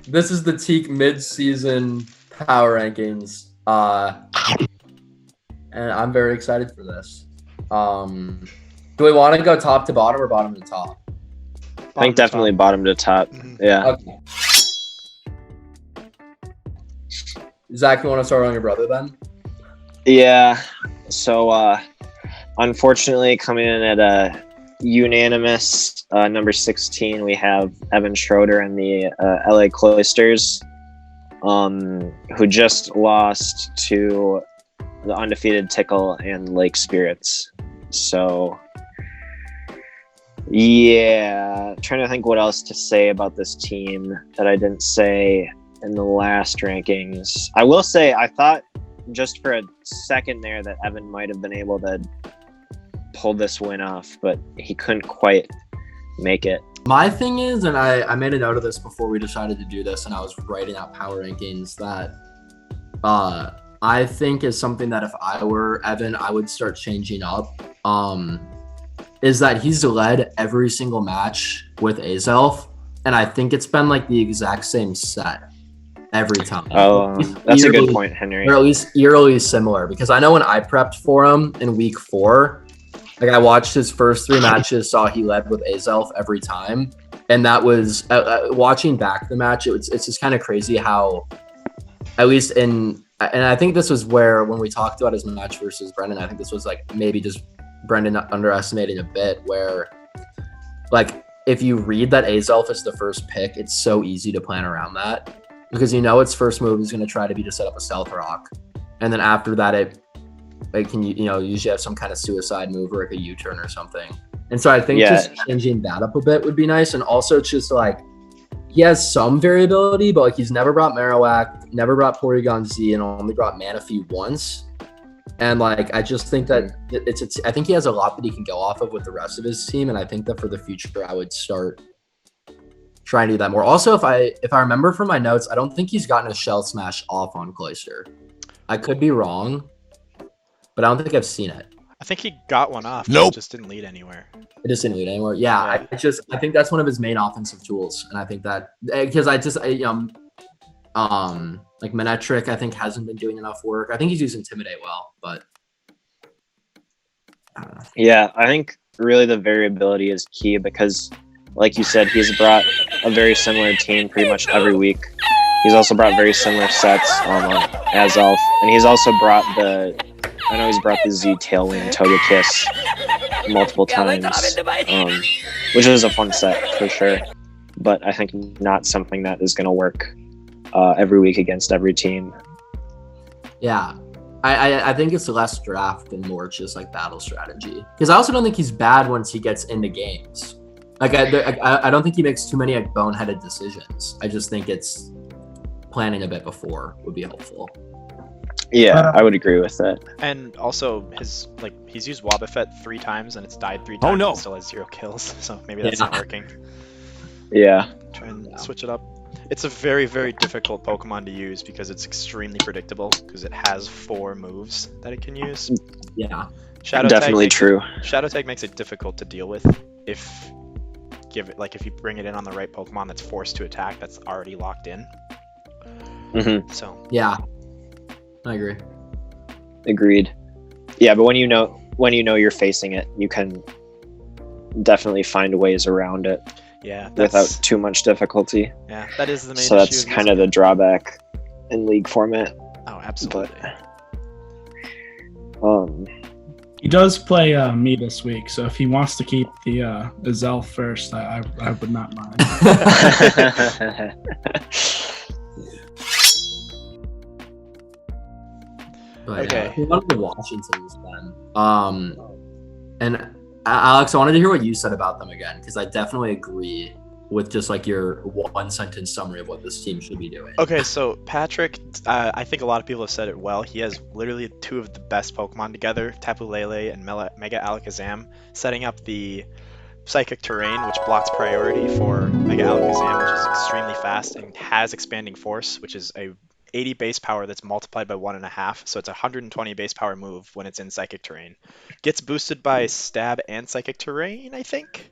this is the Teak mid-season power rankings, and I'm very excited for this. Do we want to go top to bottom or bottom to top? I think definitely bottom to top. Yeah. Okay. Zach, you want to start on your brother then? Yeah. So, unfortunately, coming in at a unanimous number 16, we have Evan Schroeder and the LA Cloisters, who just lost to the undefeated Tickle and Lake Spirits. So, yeah, trying to think what else to say about this team that I didn't say in the last rankings. I will say I thought just for a second there that Evan might have been able to pull this win off, but he couldn't quite make it. My thing is, and I made a note of this before we decided to do this, and I was writing out power rankings, that I think is something that if I were Evan, I would start changing up. Is that he's led every single match with Azelf, and I think it's been like the exact same set every time. Oh, that's a good point, Henry. Or at least eerily similar, because I know when I prepped for him in week 4, like I watched his first 3 matches, saw he led with Azelf every time, and that was watching back the match. It's just kind of crazy how, at least and I think this was where when we talked about his match versus Brendan, I think this was like maybe just Brendan underestimating a bit, where like if you read that Azelf is the first pick, it's so easy to plan around that, because you know its first move is going to try to be to set up a stealth rock, and then after that it can usually have some kind of suicide move or like a U-turn or something. And so I think just changing that up a bit would be nice. And also it's just like he has some variability, but like he's never brought Marowak, never brought Porygon Z, and only brought Manaphy once. And like I just think that I think he has a lot that he can go off of with the rest of his team, and I think that for the future I would start trying to do that more. Also, if I remember from my notes, I don't think he's gotten a Shell Smash off on Cloister. I could be wrong, but I don't think I've seen it. I think he got one off. Nope. It just didn't lead anywhere. It just didn't lead anywhere. Yeah, I think that's one of his main offensive tools, and I think that because like Manectric, I think hasn't been doing enough work. I think he's used Intimidate well, but I don't know. Yeah, I think really the variability is key because, like you said, he's brought a very similar team pretty much every week. He's also brought very similar sets on Azelf, and he's also brought he's brought the Z Tailwind Togekiss multiple times, which is a fun set for sure, but I think not something that is going to work every week against every team. Yeah, I think it's less draft and more just like battle strategy, because I also don't think he's bad once he gets into games. Like I don't think he makes too many like boneheaded decisions. I just think it's planning a bit before would be helpful. Yeah, I would agree with that. And also he's used Wobbuffet 3 times and it's died 3 times. Oh no! And still has 0 kills, so maybe that's not working. Yeah. Try and switch it up. It's a very, very difficult Pokemon to use because it's extremely predictable, because it has 4 moves that it can use. Yeah, Definitely true. Shadow Tag makes it difficult to deal with if you bring it in on the right Pokemon that's forced to attack, that's already locked in. Mm-hmm. So yeah, I agree. Agreed. Yeah, but when you know you're facing it, you can definitely find ways around it. Yeah, without too much difficulty. Yeah, that is the main issue. So that's kind of the drawback in League format. Oh, absolutely. But, he does play me this week, so if he wants to keep the Azelf first, I would not mind. But okay. Yeah, one of the Washingtons then. And Alex, I wanted to hear what you said about them again, because I definitely agree with just like your 1-sentence summary of what this team should be doing. Okay, so Patrick, I think a lot of people have said it well. He has literally 2 of the best Pokemon together, Tapu Lele and Mega Alakazam, setting up the Psychic Terrain, which blocks priority for Mega Alakazam, which is extremely fast and has Expanding Force, which is a 80 base power that's multiplied by 1.5, so it's a 120 base power move when it's in Psychic Terrain. Gets boosted by Stab and Psychic Terrain, I think?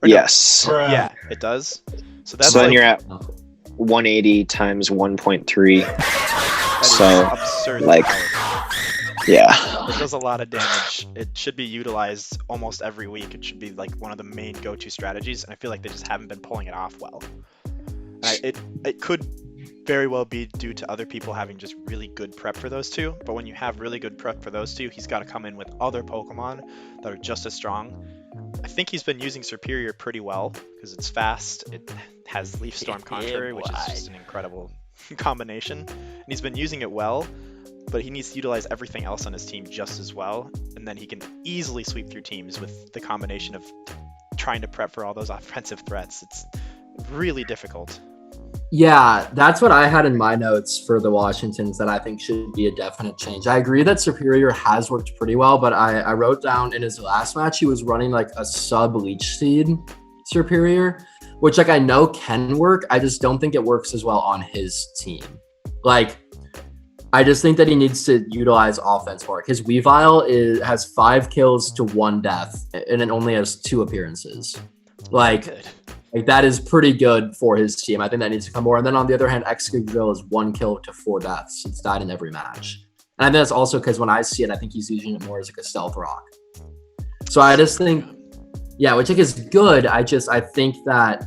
Yes. No. Yeah, it does. So that's then you're at 180 times 1.3. That is So, absurd. like, yeah. It does a lot of damage. It should be utilized almost every week. It should be like one of the main go-to strategies, and I feel like they just haven't been pulling it off well. It could very well be due to other people having just really good prep for those two, but when you have really good prep for those two, he's got to come in with other Pokemon that are just as strong. I think he's been using Superior pretty well because it's fast. It has Leaf Storm Contrary, which is just an incredible combination, and he's been using it well. But he needs to utilize everything else on his team just as well, and then he can easily sweep through teams with the combination of trying to prep for all those offensive threats. It's really difficult. Yeah, that's what I had in my notes for the Washingtons that I think should be a definite change. I agree that Superior has worked pretty well, but I wrote down in his last match, he was running like a sub Leech Seed Superior, which like I know can work. I just don't think it works as well on his team. Like, I just think that he needs to utilize offense more. His Weavile has 5 kills to 1 death, and it only has 2 appearances. Like that is pretty good for his team. I think that needs to come more. And then on the other hand, Excadrill is 1 kill to 4 deaths. It's died in every match. And I think that's also because when I see it, I think he's using it more as like a stealth rock. So I just think, yeah, which like is good. I think that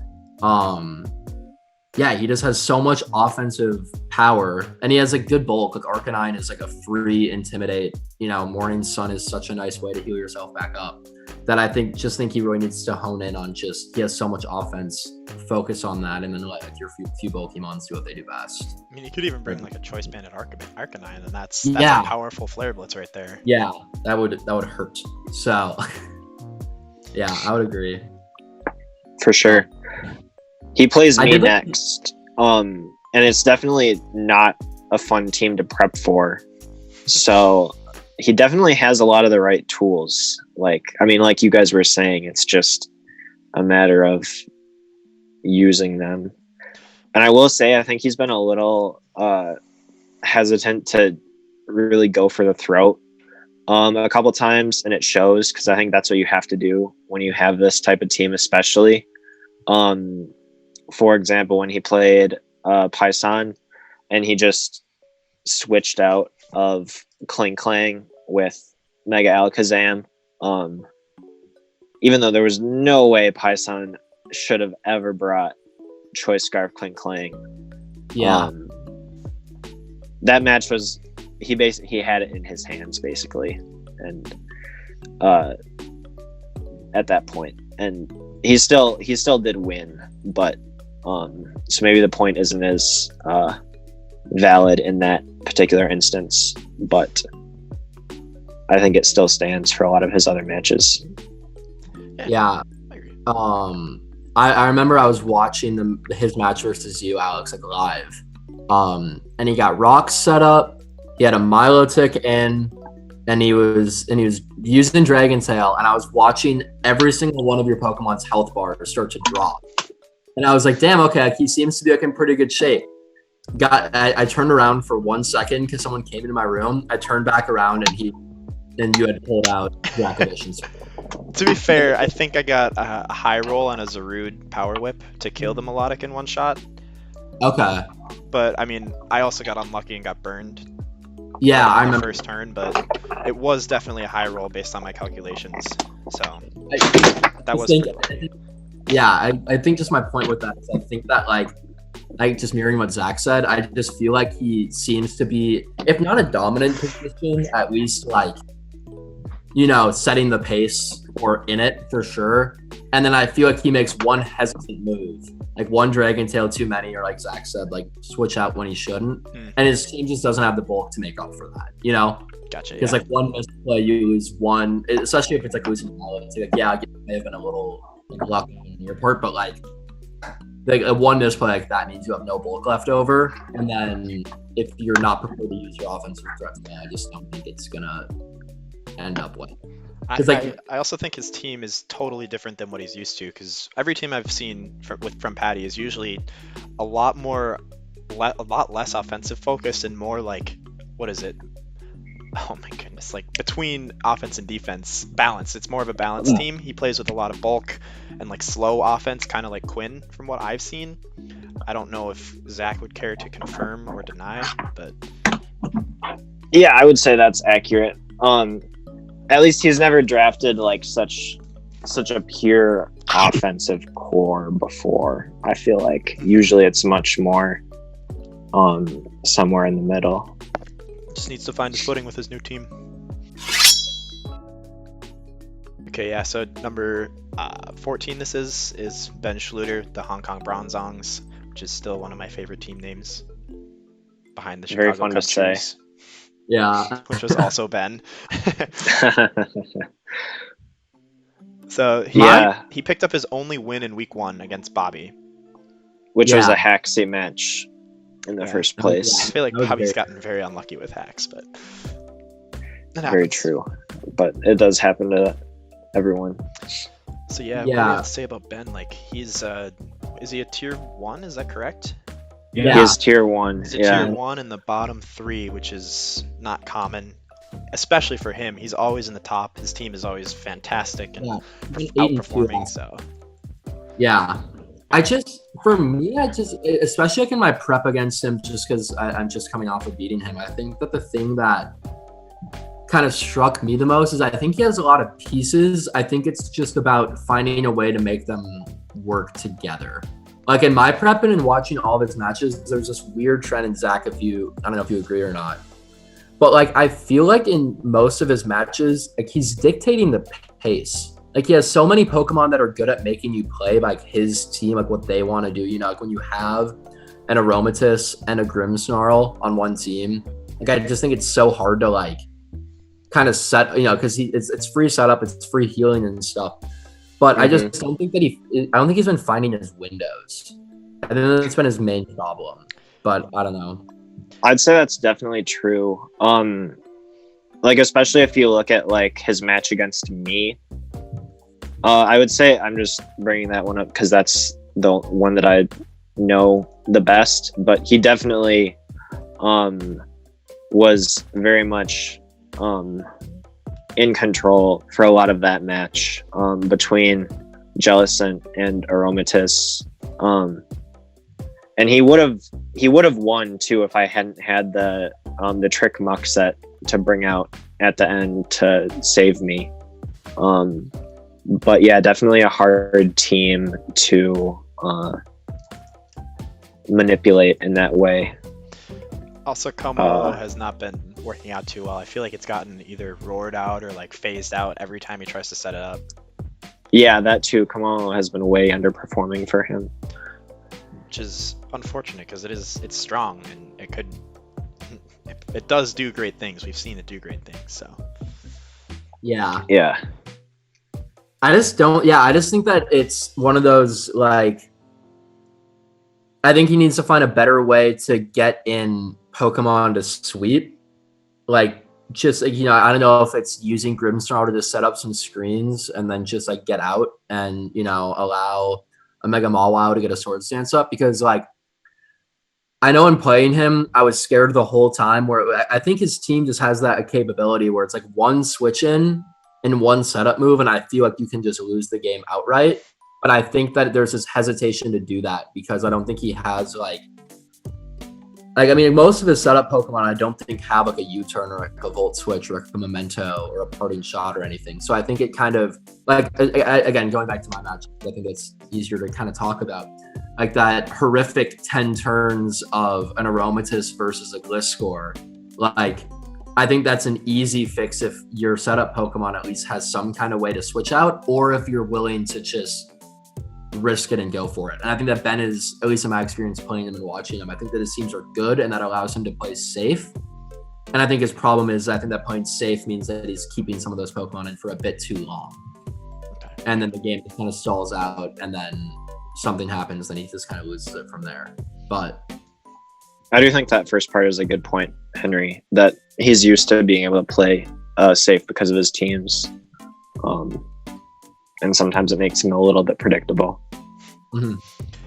yeah, he just has so much offensive power, and he has a good bulk. Like Arcanine is like a free intimidate. You know, Morning Sun is such a nice way to heal yourself back up. That I think he really needs to hone in on. Just he has so much offense, focus on that, and then let like, your few Pokemon do what they do best. I mean, you could even bring like a Choice Banded Arcanine, and that's a powerful Flare Blitz right there. Yeah, that would hurt. So, yeah, I would agree for sure. He plays me next, and it's definitely not a fun team to prep for. So he definitely has a lot of the right tools. Like you guys were saying, it's just a matter of using them. And I will say, I think he's been a little hesitant to really go for the throat a couple times, and it shows because I think that's what you have to do when you have this type of team, especially. For example, when he played Paisan and he just switched out of Kling Klang with Mega Alakazam, even though there was no way Paisan should have ever brought Choice Scarf Kling Klang. Yeah. That match was he had it in his hands basically, and at that point, and he still did win, but so maybe the point isn't as valid in that particular instance, but I think it still stands for a lot of his other matches. Yeah. I remember I was watching his match versus you, Alex, like live. And he got rocks set up. He had a Milotic in, and he was using Dragon Tail, and I was watching every single one of your Pokemon's health bars start to drop. And I was like, damn, okay, he seems to be like in pretty good shape. I turned around for 1 second because someone came into my room. I turned back around and you had pulled out the activations. To be fair, I think I got a high roll on a Zarude Power Whip to kill the Melodic in one shot. Okay. But I mean, I also got unlucky and got burned. Yeah, I remember. First turn, but it was definitely a high roll based on my calculations. So that was pretty cool. Yeah, I think just my point with that is I think that like just mirroring what Zach said, I just feel like he seems to be, if not a dominant position, at least like, you know, setting the pace or in it for sure. And then I feel like he makes one hesitant move, like one Dragon Tail too many, or like Zach said, like switch out when he shouldn't. And his team just doesn't have the bulk to make up for that, you know? Gotcha. Because like one misplay, you lose one, especially if it's like losing Apollo. It's like, yeah, it may have been a little like luck on your part, but like a one misplay like that means you have no bulk left over. And then if you're not prepared to use your offensive threats, I just don't think it's gonna end up well. I also think his team is totally different than what he's used to, because every team I've seen from Patty is usually a lot less offensive focused and more like, what is it? Oh my goodness, like between offense and defense, balance. It's more of a balanced team. He plays with a lot of bulk and like slow offense, kind of like Quinn from what I've seen. I don't know if Zach would care to confirm or deny, but Yeah, I would say that's accurate. At least he's never drafted like such a pure offensive core before. I feel like usually it's much more somewhere in the middle. just needs to find his footing with his new team. Okay, yeah, so number 14 this is Ben Schluter, the Hong Kong Bronzongs, which is still one of my favorite team names behind the Chicago Very fun to say. Cubs, Yeah. which was also Ben. So he picked up his only win in week 1 against Bobby. Which was Yeah. a hacksy match in the first place. I feel like That was Bobby's great. gotten very unlucky with hacks, but it Very happens. true. But it does happen to everyone. So yeah, what do you have to say about Ben? Like he's is he a tier 1? Is that correct? Yeah. He is tier 1. He's a Yeah. tier 1 in the bottom 3, which is not common, especially for him. He's always in the top. His team is always fantastic and Yeah. 8-2 outperforming. So Yeah. For me, especially like in my prep against him, just because I'm just coming off of beating him, I think that the thing that kind of struck me the most is I think he has a lot of pieces. I think it's just about finding a way to make them work together. Like in my prep and in watching all of his matches, there's this weird trend in Zach, I don't know if you agree or not, but like I feel like in most of his matches, like he's dictating the pace. Like he has so many Pokemon that are good at making you play like his team, like what they want to do. You know, like when you have an Aromatisse and a Grimmsnarl on one team, like I just think it's so hard to like kind of set, you know, because it's free setup, it's free healing and stuff. But I just don't think that I don't think he's been finding his windows. I think that's been his main problem. But I don't know. I'd say that's definitely true. Like especially if you look at like his match against me. I would say I'm just bringing that one up because that's the one that I know the best. But he definitely was very much in control for a lot of that match between Jellicent and Aromatisse. And he would have won too if I hadn't had the Trick Muck set to bring out at the end to save me. But yeah, definitely a hard team to manipulate in that way. also Como has not been working out too well. I feel like it's gotten either roared out or like phased out every time he tries to set it up. Yeah, that too. Kamalo has been way underperforming for him. Which is unfortunate because it's strong and it does do great things. We've seen it do great things. So Yeah. Yeah. I just think that it's one of those, like, I think he needs to find a better way to get in Pokemon to sweep. Like, just, like, you know, I don't know if it's using Grimmsnarl to just set up some screens and then just, like, get out and, you know, allow a Mega Mawile to get a Sword Stance up. Because, like, I know in playing him, I was scared the whole time where I think his team just has that capability where it's, like, one switch in one setup move, and I feel like you can just lose the game outright. But I think that there's this hesitation to do that because I don't think he has like I mean, most of his setup Pokemon I don't think have like a U-turn or like a Volt Switch or like a Memento or a Parting Shot or anything. So I think it kind of like again going back to my match, I think it's easier to kind of talk about like that horrific 10 turns of an Aromatisse versus a Gliscor. Like, I think that's an easy fix if your setup Pokemon at least has some kind of way to switch out, or if you're willing to just risk it and go for it. And I think that Ben is, at least in my experience playing him and watching him, I think that his teams are good and that allows him to play safe. And I think his problem is I think that playing safe means that he's keeping some of those Pokemon in for a bit too long. And then the game kind of stalls out and then something happens, then he just kind of loses it from there. But I do think that first part is a good point, Henry, that he's used to being able to play safe because of his teams. And sometimes it makes him a little bit predictable. mm-hmm.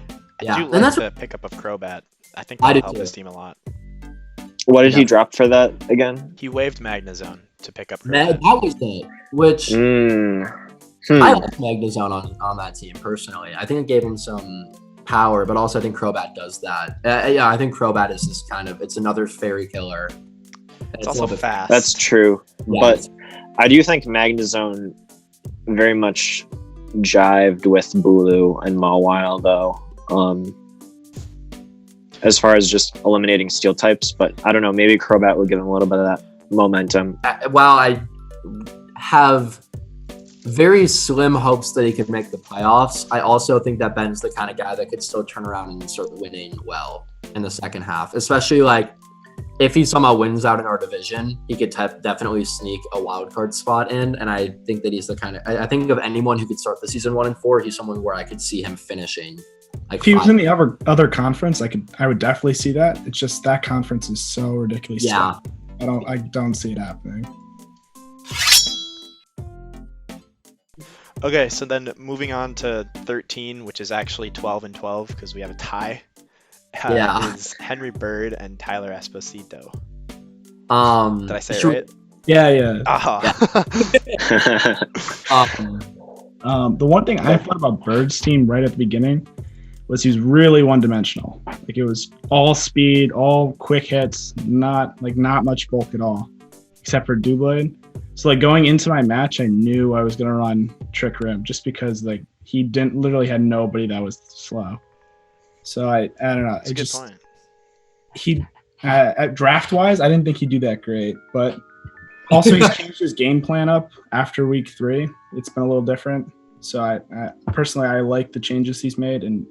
I Yeah. do And like that's the pickup of Crobat. I think I that'll do help too. his team a lot. What did he drop for that again? He waived Magnezone to pick up That Crobat. was it. Which I like Magnezone on that team personally. I think it gave him some power, but also I think Crobat does that. Yeah, I think Crobat is just it's another fairy killer. It's also fast. That's true. Yeah, But I do think Magnezone very much jived with Bulu and Mawile, though. As far as just eliminating steel types, but I don't know, maybe Crobat would give him a little bit of that momentum. while I have very slim hopes that he could make the playoffs, I also think that Ben's the kind of guy that could still turn around and start winning well in the second half, especially like if he somehow wins out in our division, he could definitely sneak a wild card spot in. And I think that he's the kind of, I think of anyone who could start the season 1-4, he's someone where I could see him finishing. Like If he was in the other conference, I would definitely see that. It's just that conference is so ridiculous. Yeah. I don't see it happening. Okay, so then moving on to 13, which is actually 12 and 12 because we have a tie. Is Henry Bird and Tyler Esposito. Did I say it right? Yeah. The one thing I thought about Bird's team right at the beginning was he was really one-dimensional. Like it was all speed, all quick hits, not much bulk at all, except for Doublade. So like going into my match, I knew I was gonna run Trick Room just because like he literally had nobody that was slow. So I don't know. That's a good point. He at draft wise, I didn't think he'd do that great, but also he's changed his game plan up after week 3. It's been a little different. So I personally I like the changes he's made, and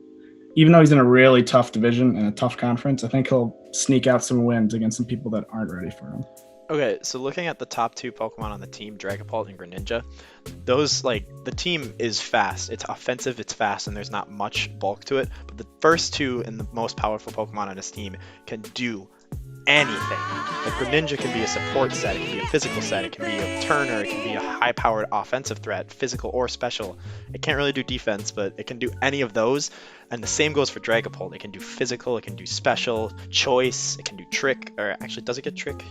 even though he's in a really tough division and a tough conference, I think he'll sneak out some wins against some people that aren't ready for him. Okay, so looking at the top 2 Pokemon on the team, Dragapult and Greninja, those, like, the team is fast. It's offensive, it's fast, and there's not much bulk to it. But the first 2 and the most powerful Pokemon on his team can do anything. Like, Greninja can be a support set, it can be a physical set, it can be a turner, it can be a high-powered offensive threat, physical or special. It can't really do defense, but it can do any of those. And the same goes for Dragapult. It can do physical, it can do special, choice, it can do trick, or actually, does it get trick?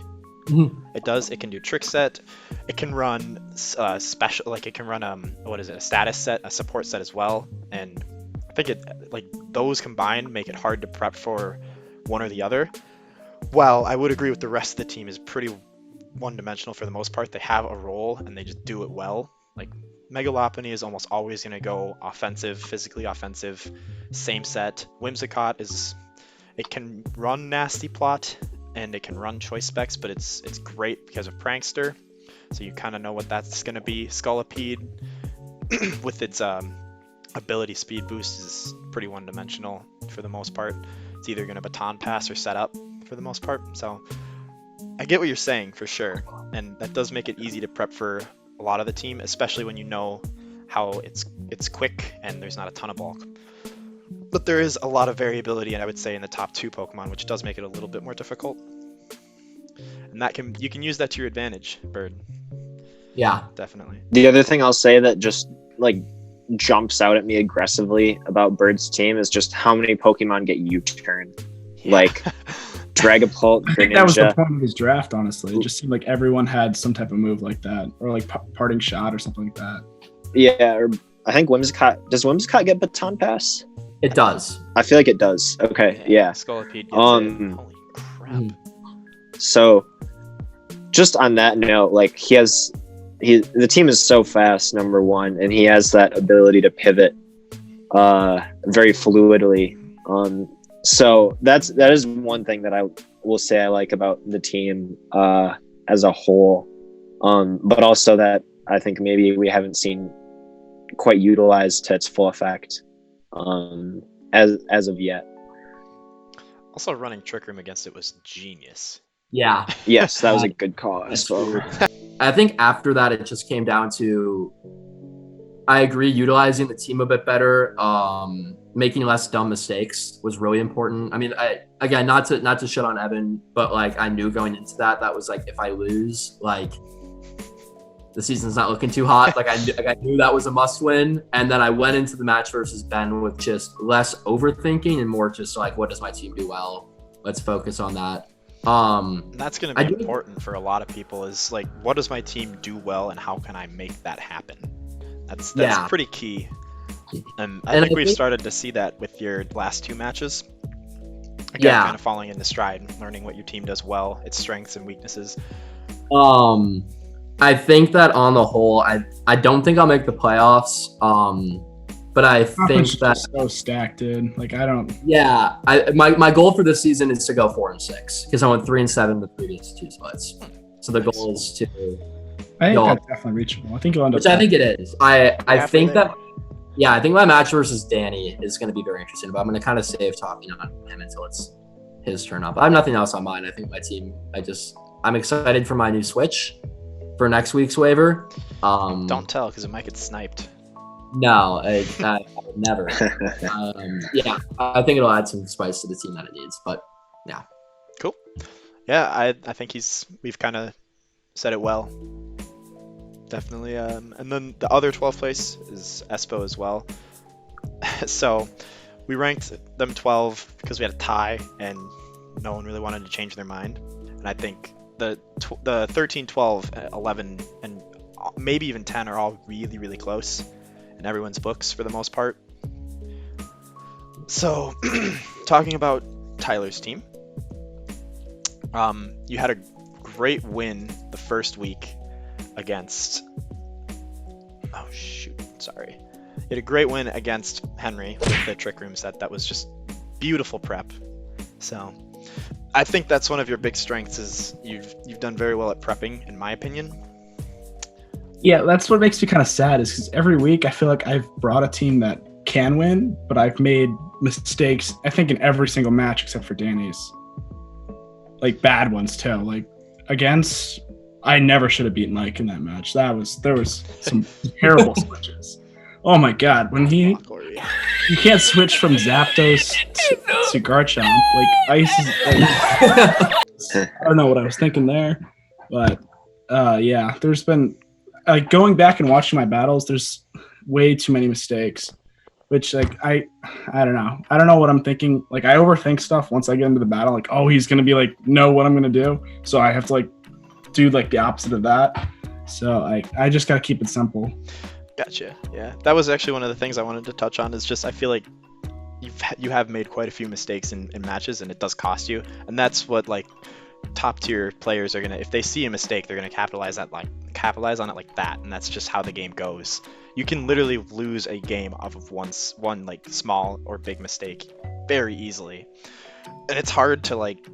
It does. It can do trick set. It can run special, like it can run a status set, a support set as well. And I think it like those combined make it hard to prep for one or the other. While I would agree with the rest of the team is pretty one-dimensional for the most part. They have a role and they just do it well. Like Mega Lopunny is almost always going to go offensive, physically offensive, same set. Whimsicott it can run Nasty Plot and it can run choice specs, but it's great because of Prankster, so you kind of know what that's going to be. Scolipede with its ability speed boost is pretty one-dimensional for the most part. It's either going to baton pass or set up for the most part. So I get what you're saying for sure, and that does make it easy to prep for a lot of the team, especially when you know how it's quick and there's not a ton of bulk. But there is a lot of variability, and I would say in the top 2 Pokemon, which does make it a little bit more difficult. And you can use that to your advantage, Bird. Yeah, Definitely. The other thing I'll say that just like jumps out at me aggressively about Bird's team is just how many Pokemon get U-turned. Yeah. Like Dragapult, I think that was the Greninja. point of his draft, honestly. It just seemed like everyone had some type of move like that, or like parting shot or something like that. Yeah, or I think Whimsicott. Does Whimsicott get baton pass? it does. I feel like it does. Okay, yeah. Scolipede gets it. Holy crap. So, just on that note, like the team is so fast, number one, and he has that ability to pivot very fluidly. So that is one thing that I will say I like about the team as a whole, but also that I think maybe we haven't seen quite utilized to its full effect as of yet. Also, running Trick Room against it was genius. Yeah. Yes, that was a good call as well. I think after that, it just came down to, I agree, utilizing the team a bit better, making less dumb mistakes was really important. I mean, again, not to shit on Evan, but like I knew going into that was like, if I lose, like the season's not looking too hot. Like I knew that was a must win. And then I went into the match versus Ben with just less overthinking and more just like, what does my team do well? Let's focus on that. That's going to be important for a lot of people is like, what does my team do well and how can I make that happen? That's pretty key. And I think we've started to see that with your last 2 matches. Again, kind of falling into stride, learning what your team does well, its strengths and weaknesses. I think that on the whole, I don't think I'll make the playoffs. But I think that's so stacked, dude. Like I don't. Yeah, my goal for this season is to go 4-6 because I went 3-7 the previous 2 splits. So the goal is to. I think that's definitely reachable. I think you'll end up. Which I think it is. I think that. Yeah, I think my match versus Danny is going to be very interesting, but I'm going to kind of save talking on him until it's his turn up. I have nothing else on mine. I think my team. I'm excited for my new Switch for next week's waiver. Don't tell because it might get sniped. No, I would never. Yeah, I think it'll add some spice to the team that it needs. But yeah, cool. Yeah, I think we've kind of said it well. Definitely. And then the other 12th place is Espo as well. So we ranked them 12 because we had a tie and no one really wanted to change their mind. And I think the 13, 12, 11, and maybe even 10 are all really, really close in everyone's books for the most part. So, talking about Tyler's team, you had a great win the first week against. Oh shoot! Sorry, you had a great win against Henry with the Trick Room set. That was just beautiful prep. So, I think that's one of your big strengths. Is you've done very well at prepping, in my opinion. Yeah, that's what makes me kind of sad is because every week I feel like I've brought a team that can win, but I've made mistakes, I think, in every single match except for Danny's. Like, bad ones, too. Like, I never should have beaten Mike in that match. There was some terrible switches. Oh, my God. When you can't switch from Zapdos to Garchomp. Like, Ice is... I don't know what I was thinking there. But, yeah, there's been... Like going back and watching my battles, there's way too many mistakes, which like I don't know. I don't know what I'm thinking. Like I overthink stuff once I get into the battle. Like, oh, he's gonna be like, know what I'm gonna do, so I have to like do like the opposite of that. So I just gotta keep it simple. Gotcha. Yeah, that was actually one of the things I wanted to touch on. Is just I feel like you have made quite a few mistakes in matches, and it does cost you, and that's what like top tier players are gonna, if they see a mistake, they're gonna capitalize on it like that, and that's just how the game goes. You can literally lose a game off of one like small or big mistake very easily, and it's hard to like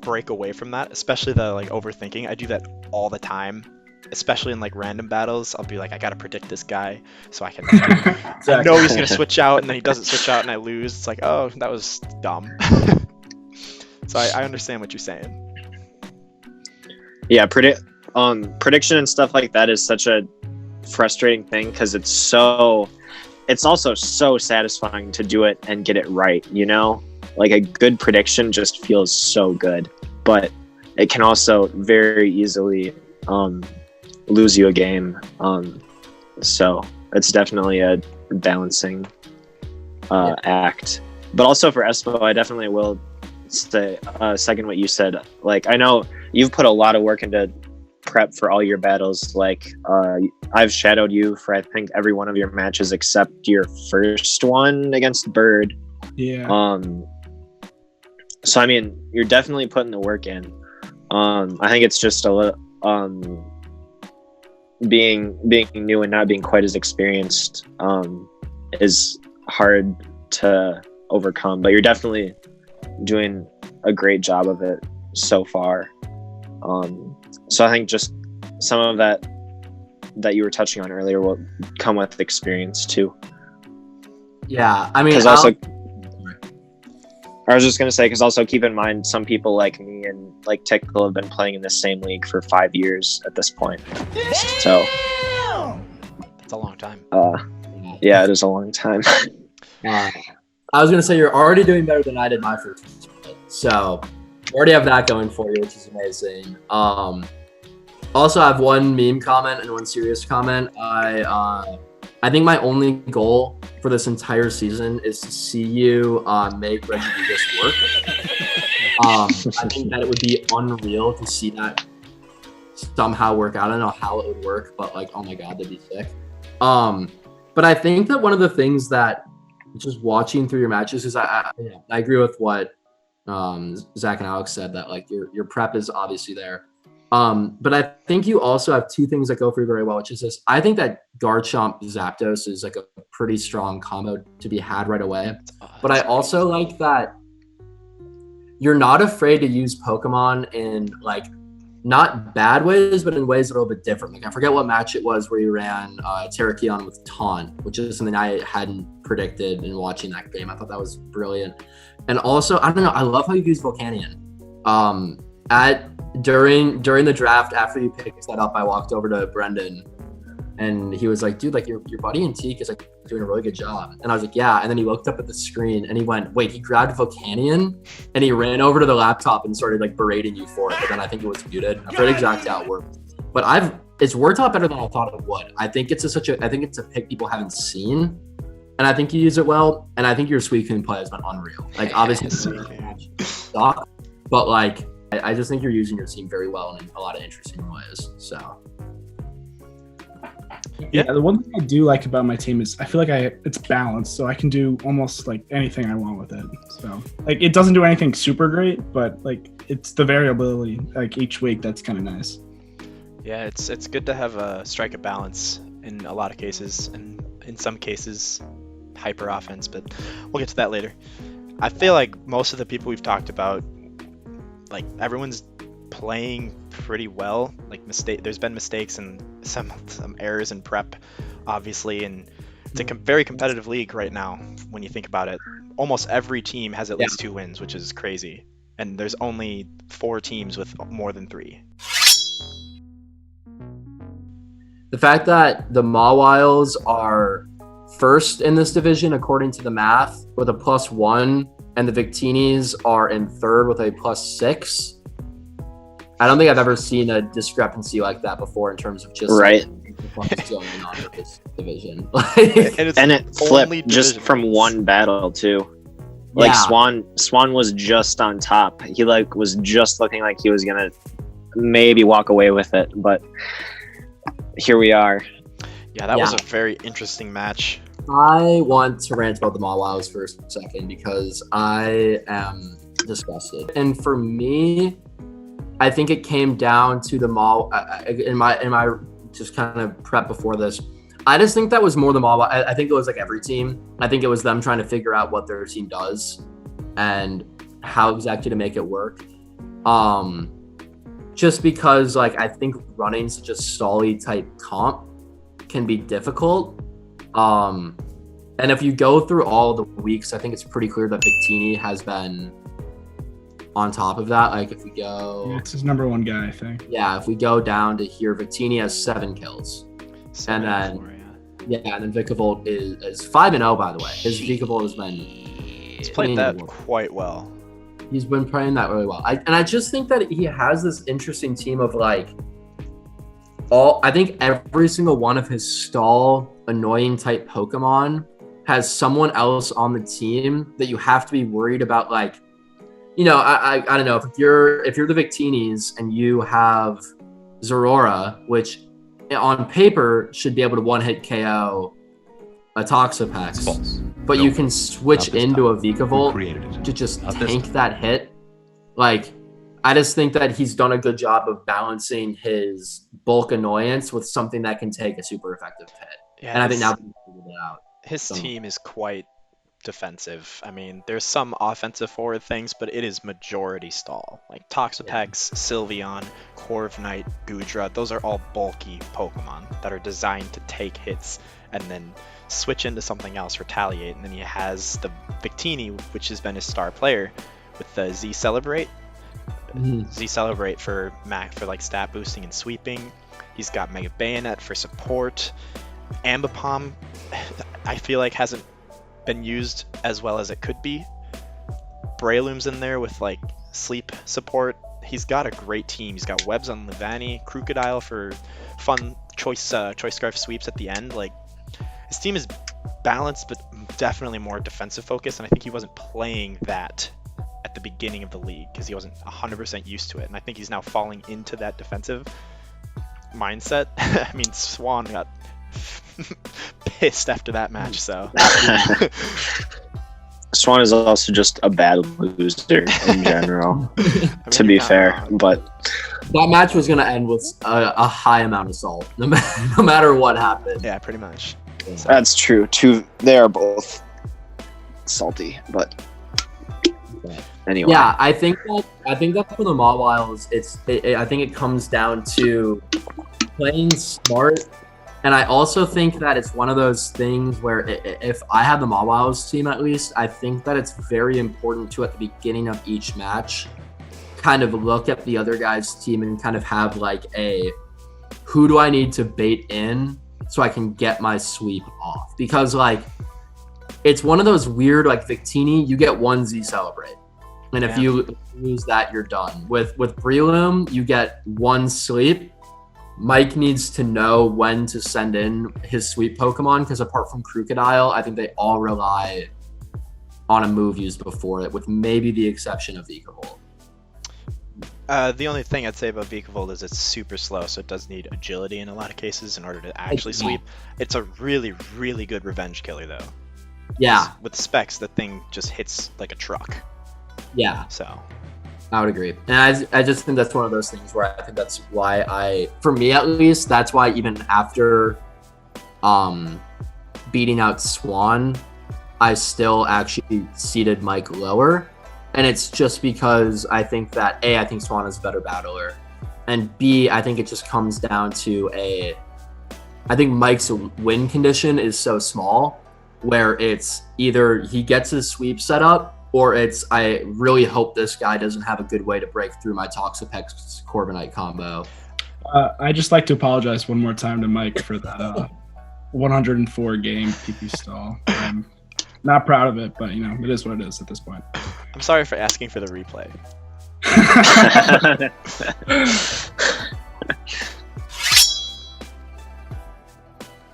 break away from that, especially the like overthinking. I do that all the time, especially in like random battles. I'll be like, I gotta predict this guy so I can I know he's gonna switch out, and then he doesn't switch out and I lose. It's like, oh, that was dumb. So I understand what you're saying. Yeah, prediction and stuff like that is such a frustrating thing because it's also so satisfying to do it and get it right, you know? Like a good prediction just feels so good, but it can also very easily lose you a game. So it's definitely a balancing act. But also for Espo, I definitely will say second what you said. Like I know you've put a lot of work into prep for all your battles. Like I've shadowed you for I think every one of your matches except your first one against Bird. Yeah. So I mean, you're definitely putting the work in. I think it's just a little being new and not being quite as experienced is hard to overcome, but you're definitely doing a great job of it so far. So I think just some of that you were touching on earlier will come with experience too. Yeah, I mean, I was just going to say, because also keep in mind, some people like me and like Tickle have been playing in the same league for 5 years at this point. So that's a long time. Yeah, it is a long time. I was going to say, you're already doing better than I did my first one. So you already have that going for you, which is amazing. Also, I have one meme comment and one serious comment. I think my only goal for this entire season is to see you make Regigigas work. I think that it would be unreal to see that somehow work out. I don't know how it would work, but like, oh my god, that'd be sick. But I think that one of the things that just watching through your matches is I agree with what Zach and Alex said, that like your prep is obviously there. But I think you also have two things that go for you very well, which is this. I think that Garchomp Zapdos is like a pretty strong combo to be had right away. But I also like that you're not afraid to use Pokemon in like not bad ways, but in ways that are a little bit different. Like I forget what match it was where you ran Terrakion with Taunt, which is something I hadn't predicted in watching that game. I thought that was brilliant. And also, I don't know, I love how you use Volcanion. During the draft, after you picked that up, I walked over to Brendan and he was like, dude, like your buddy Antique is like doing a really good job. And I was like, yeah. And then he looked up at the screen and he went, wait, he grabbed Volcanion and he ran over to the laptop and started like berating you for it. But then I think it was muted. I forget exactly how it worked. But it's worked out better than I thought it would. I think it's a pick people haven't seen. And I think you use it well. And I think your Suicune play has been unreal. Like obviously suck, but like I just think you're using your team very well in a lot of interesting ways. So yeah, the one thing I do like about my team is I feel like it's balanced, so I can do almost like anything I want with it. So like it doesn't do anything super great, but like it's the variability like each week that's kind of nice. Yeah, it's good to have a strike a balance in a lot of cases, and in some cases hyper offense, but we'll get to that later. I feel like most of the people we've talked about, like everyone's playing pretty well. Like there's been mistakes and some errors in prep, obviously, and it's a very competitive league right now. When you think about it, almost every team has at least 2 wins, which is crazy. And there's only 4 teams with more than 3. The fact that the Mawiles are first in this division according to the math with a +1, and the Victinis are in third with a +6. I don't think I've ever seen a discrepancy like that before in terms of just right. what's going on with this division. And it flipped just from one battle too. Like yeah. Swan was just on top. He like was just looking like he was gonna maybe walk away with it, but here we are. Yeah, that was a very interesting match. I want to rant about the Mawiles for a second because I am disgusted. And for me, I think it came down to the in my just kind of prep before this. I just think that was more the Mawiles. I think it was like every team. I think it was them trying to figure out what their team does and how exactly to make it work. Just because like I think running such a stally type comp can be difficult. And if you go through all the weeks, I think it's pretty clear that Victini has been on top of that. Like if we go, it's his number 1 guy, I think. Yeah, if we go down to here, Victini has 7 kills, and then and then Vikavolt is 5-0. By the way, his Vikavolt has been he's played that quite well. He's been playing that really well. I just think that he has this interesting team of like I think every single one of his stall annoying type Pokemon has someone else on the team that you have to be worried about. Like, you know, I don't know, if you're the Victinis and you have Zorora, which on paper should be able to one-hit KO a Toxapex, but you can switch into a Vikavolt to just tank that hit. Like, I just think that he's done a good job of balancing his bulk annoyance with something that can take a super effective hit. Yeah, and I think now he's figured it out. His team is quite defensive. I mean, there's some offensive forward things, but it is majority stall. Like Toxapex, Sylveon, Corviknight, Goodra, those are all bulky Pokemon that are designed to take hits and then switch into something else, retaliate. And then he has the Victini, which has been his star player, with the Z Celebrate. Z Celebrate for like stat boosting and sweeping. He's got Mega Bayonet for support. Ambipom, I feel like hasn't been used as well as it could be. Breloom's in there with like sleep support. He's got a great team. He's got webs on Levani, Crocodile for fun choice scarf sweeps at the end. Like, his team is balanced, but definitely more defensive focused, and I think he wasn't playing that at at the beginning of the league because he wasn't 100% used to it, and I think he's now falling into that defensive mindset. I mean, Swan got pissed after that match, so. Swan is also just a bad loser in general, to be fair. But that match was going to end with a high amount of salt, no matter what happened. Yeah, pretty much. So. That's true. They are both salty, but anyway. Yeah, I think that for the Mawwiles, I think it comes down to playing smart. And I also think that it's one of those things where if I have the Mawwiles team, at least, I think that it's very important to, at the beginning of each match, kind of look at the other guy's team and kind of have like who do I need to bait in so I can get my sweep off? Because like, it's one of those weird, like Victini, you get one Z celebrate. And if you lose that, you're done. With Breloom, you get one sleep. Mike needs to know when to send in his sweep Pokemon, because apart from Crocodile, I think they all rely on a move used before it, with maybe the exception of Vikavolt. The only thing I'd say about Vikavolt is it's super slow, so it does need agility in a lot of cases in order to actually sweep. It's a really, really good revenge killer, though. Yeah. With specs, the thing just hits like a truck. Yeah. So. I would agree. And I just think that's one of those things where I think that's why for me at least, that's why even after beating out Swan, I still actually seeded Mike lower. And it's just because I think that I think Swan is a better battler. And B, I think it just comes down to I think Mike's win condition is so small where it's either he gets his sweep set up, or it's, I really hope this guy doesn't have a good way to break through my Toxapex Corviknight combo. I just like to apologize one more time to Mike for that 104 game PP stall. I'm not proud of it, but it is what it is at this point. I'm sorry for asking for the replay.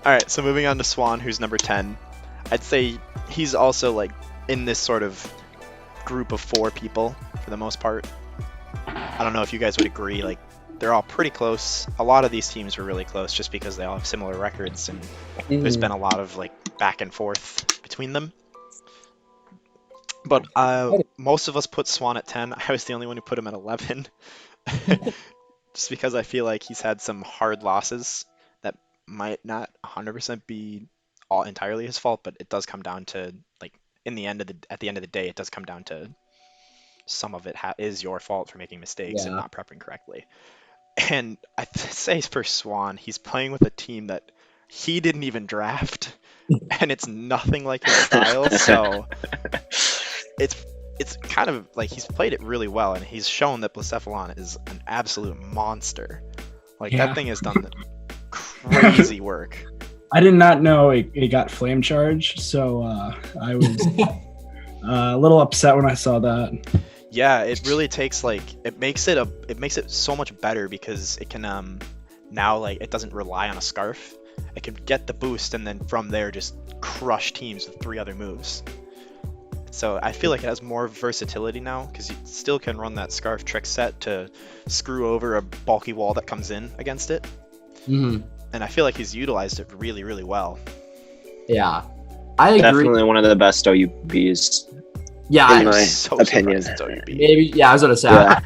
All right, so moving on to Swan, who's number 10. I'd say he's also like in this sort of group of 4 people for the most part. I don't know if you guys would agree, like they're all pretty close. A lot of these teams are really close just because they all have similar records, and there's been a lot of like back and forth between them. But most of us put Swan at 10. I was the only one who put him at 11. Just because I feel like he's had some hard losses that might not 100% be all entirely his fault, but it does come down to like at the end of the day, it does come down to some of it is your fault for making mistakes and not prepping correctly. And I say for Swan, he's playing with a team that he didn't even draft, and it's nothing like his style. So it's kind of like he's played it really well, and he's shown that Blacephalon is an absolute monster. Like that thing has done crazy work. I did not know it got flame charge, so I was a little upset when I saw that. Yeah, it really takes it makes it so much better because it can now like it doesn't rely on a scarf. It can get the boost and then from there just crush teams with 3 other moves. So I feel like it has more versatility now because you still can run that scarf trick set to screw over a bulky wall that comes in against it. Mm-hmm. And I feel like he's utilized it really, really well. Yeah, I agree. Definitely one of the best OUBs. Yeah, in my so opinion. Maybe, yeah, I was gonna say. Yeah.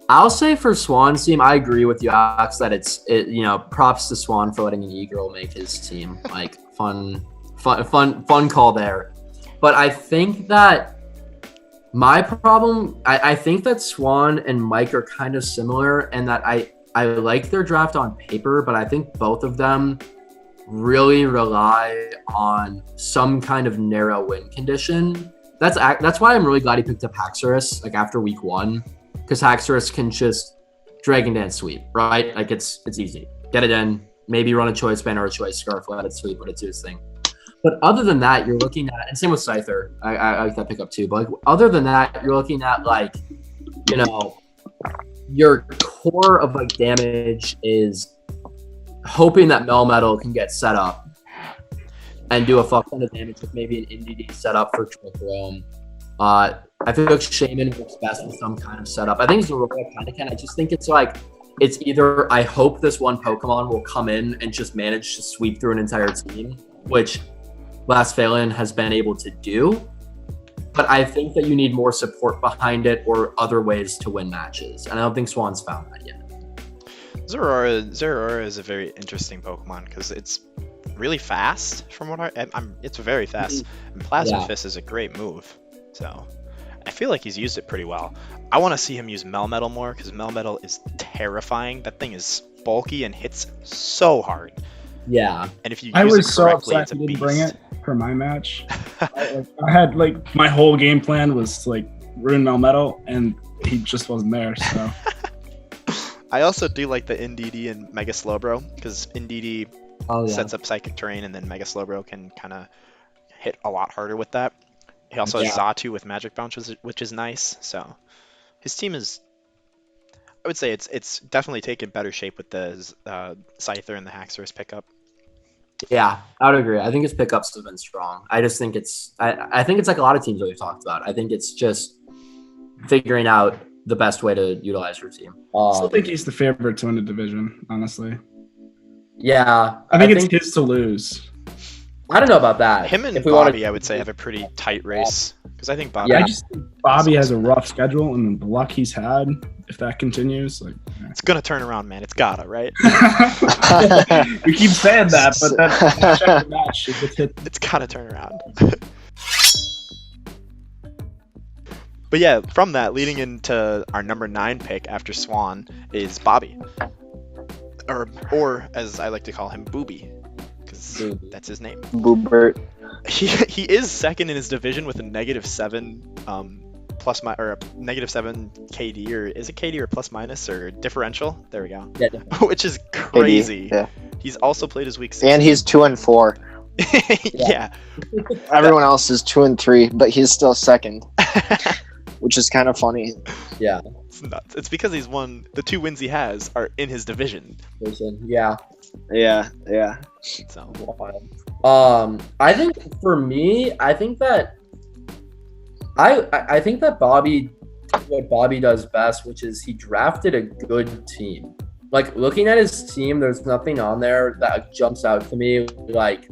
I'll say for Swan's team, I agree with you, Alex, that props to Swan for letting an e-girl make his team. Like fun call there. But I think that my problem, I think that Swan and Mike are kind of similar, and that I like their draft on paper, but I think both of them really rely on some kind of narrow win condition. That's why I'm really glad he picked up Haxorus like after week 1, because Haxorus can just Dragon Dance sweep, right? Like it's easy. Get it in, maybe run a choice band or a choice scarf, let it sweep, let it do its thing. But other than that, you're looking at, and same with Scyther, I like that pickup too, but like, other than that, you're looking at like, your core of like damage is hoping that Melmetal can get set up. and do a fuck ton of damage with maybe an NDD setup for Trick Room. I feel like Shaman works best with some kind of setup. I think Zorora kind of can. I just think it's like, it's either I hope this one Pokemon will come in and just manage to sweep through an entire team, which Last Phelan has been able to do. But I think that you need more support behind it or other ways to win matches. And I don't think Swan's found that yet. Zeraora is a very interesting Pokemon because it's really fast from what it's very fast. And Plasma Fist is a great move. So I feel like he's used it pretty well. I want to see him use Melmetal more because Melmetal is terrifying. That thing is bulky and hits so hard. Yeah. And if you I use was it so correctly, upset it's a he didn't beast. bring it for my match. I had like my whole game plan was like ruin Melmetal, and he just wasn't there. So I also do like the NDD and Mega Slowbro because NDD sets up Psychic Terrain, and then Mega Slowbro can kind of hit a lot harder with that. He also has Xatu with Magic Bounce, which is nice. So his team is, I would say it's definitely taken better shape with the Scyther and the Haxorus pickup. Yeah, I would agree. I think his pickups have been strong. I just think I think it's like a lot of teams that we've talked about. I think it's just figuring out the best way to utilize your team. I still think he's the favorite to win the division, honestly. Yeah. I think it's his to lose. I don't know about that. Him and Bobby, I would say, have a pretty tight race. Because I think Bobby... I just think Bobby has a rough schedule, and the luck he's had, if that continues... It's going to turn around, man. It's gotta, right? We keep saying that, but that check the match. It's gotta turn around. But yeah, from that, leading into our number 9 pick after Swan is Bobby. Or as I like to call him, Booby. Because that's his name. Boobert. He is second in his division with a -7 -7 KD, or is it KD or plus minus or differential? There we go. Yeah. Which is crazy. KD, yeah. He's also played his week 16. And he's 2-4. Yeah. Everyone else is 2-3, but he's still second, which is kind of funny. Yeah. It's nuts. It's because he's won. The 2 wins he has are in his division. Yeah. Yeah. So. I think for me, I think that Bobby, what Bobby does best, which is he drafted a good team. Like, looking at his team, there's nothing on there that jumps out to me like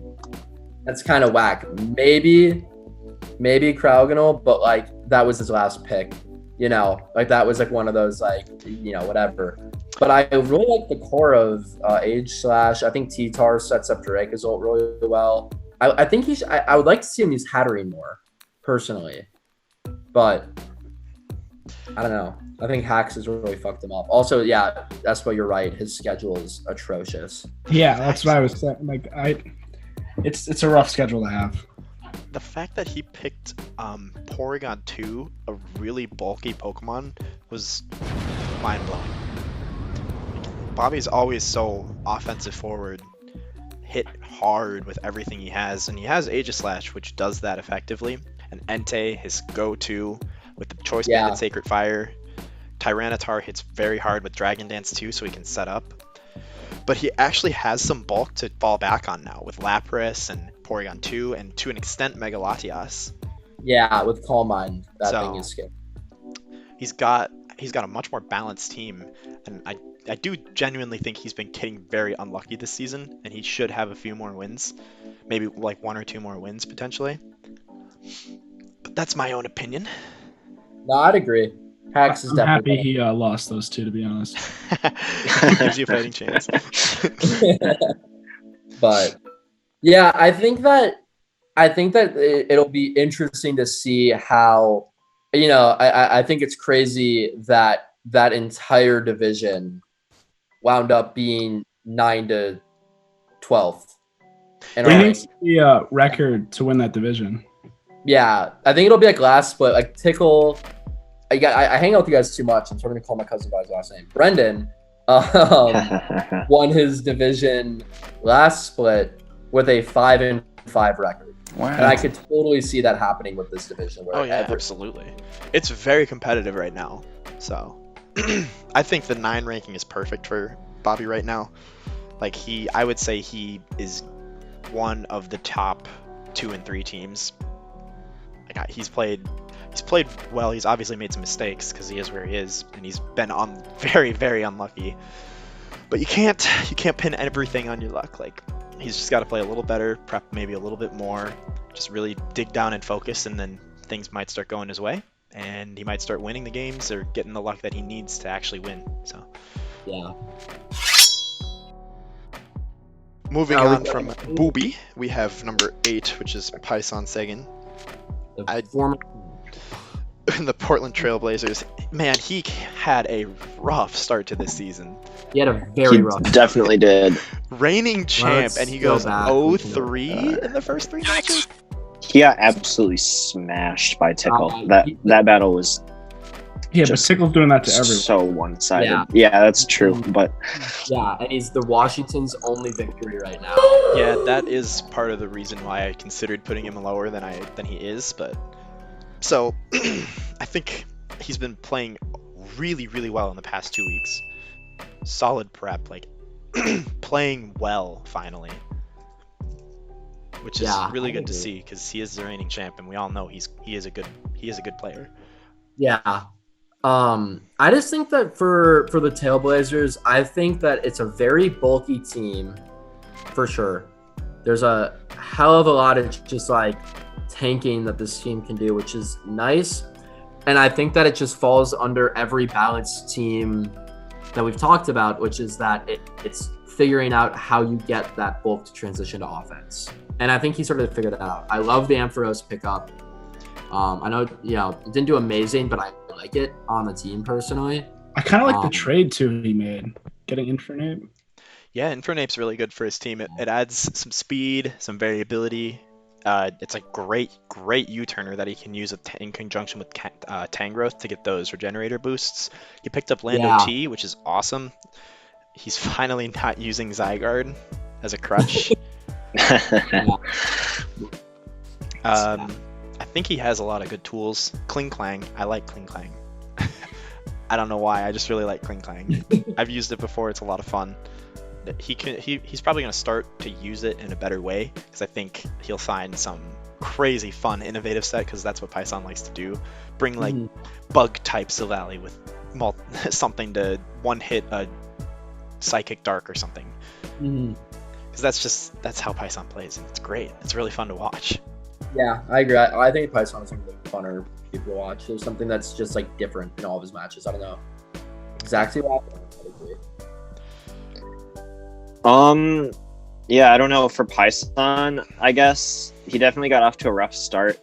that's kind of whack. Maybe Crowgonal, but like that was his last pick. You know, like that was like one of those like, you know, whatever. But I really like the core of Age Slash. I think T-Tar sets up Dracozolt really well. I think I would like to see him use Hatterene more, personally. But I don't know. I think Hax has really fucked him up. Also, yeah, that's what you're right. His schedule is atrocious. Yeah, that's what I was saying. Like, it's a rough schedule to have. The fact that he picked Porygon 2, a really bulky Pokemon, was mind-blowing. Bobby's always so offensive forward, hit hard with everything he has, and he has Aegislash, which does that effectively. And Entei, his go-to with the Choice Banded Sacred Fire. Tyranitar hits very hard with Dragon Dance too, so he can set up. But he actually has some bulk to fall back on now with Lapras and Porygon 2, and to an extent Megalatias. Yeah, with Calm Mind, that thing is scary. He's got a much more balanced team, and I do genuinely think he's been getting very unlucky this season, and he should have a few more wins. Maybe like 1 or 2 more wins potentially. But that's my own opinion. No, I'd agree. Hax is definitely happy he lost those 2, to be honest. Gives you a fighting chance. But yeah, I think that it'll be interesting to see how, you know, I think it's crazy that entire division wound up being 9 to 12th. And we need the record to win that division. Yeah, I think it'll be like last split. Like Tickle, I hang out with you guys too much. I'm sort of gonna call my cousin by his last name. Brendan won his division last split with a 5-5 record. Wow. And I could totally see that happening with this division. Where Absolutely. It's very competitive right now. So I think the 9 ranking is perfect for Bobby right now. Like I would say he is one of the top 2 and 3 teams. Like, he's played well. He's obviously made some mistakes because he is where he is, and he's been very, very unlucky. But you can't pin everything on your luck. Like, he's just got to play a little better, prep maybe a little bit more, just really dig down and focus, and then things might start going his way, and he might start winning the games or getting the luck that he needs to actually win. So Yeah. moving on from Booby, we have number 8, which is Python Sagan. The former. The Portland Trailblazers. Man, he had a rough start to this season. He had a very He rough. definitely did. Reigning champ, Let's and he go goes back. 0-3 in the first 3 matches. He got absolutely smashed by Tickle. Uh, That battle was Yeah, but just Tickle's doing that to everyone. so one-sided. Yeah. Yeah, that's true. But Yeah, and he's the Washington's only victory right now. Yeah, that is part of the reason why I considered putting him lower than he is. But so I think he's been playing really, really well in the past 2 weeks. Solid prep, like playing well finally, which is really good to see because he is the reigning champ, and we all know he is a good player. Yeah. I just think that for the Trailblazers, I think that it's a very bulky team, for sure. There's a hell of a lot of just like tanking that this team can do, which is nice. And I think that it just falls under every balanced team that we've talked about, which is that it's figuring out how you get that bulk to transition to offense. And I think he sort of figured that out. I love the Ampharos pickup. I know, it didn't do amazing, but I like it on the team personally. I kind of like the trade too he made, getting Infernape. Yeah, Infernape's really good for his team. It adds some speed, some variability. It's a great U-turner that he can use in conjunction with Tangrowth to get those regenerator boosts. He picked up Lando T, which is awesome. He's finally not using Zygarde as a crutch. I think he has a lot of good tools. Kling Clang. I like Kling Clang. I don't know why. I just really like Kling Clang. I've used it before. It's a lot of fun. He's probably going to start to use it in a better way because I think he'll find some crazy fun innovative set because that's what Python likes to do. Bring like bug type Silvally with something to one hit a Psychic Dark or something. Because that's how Python plays, and it's great. It's really fun to watch. Yeah, I agree. I think Python is one of the funner people to watch. There's something that's just like different in all of his matches. I don't know exactly why. Yeah, I don't know. For Python, I guess he definitely got off to a rough start.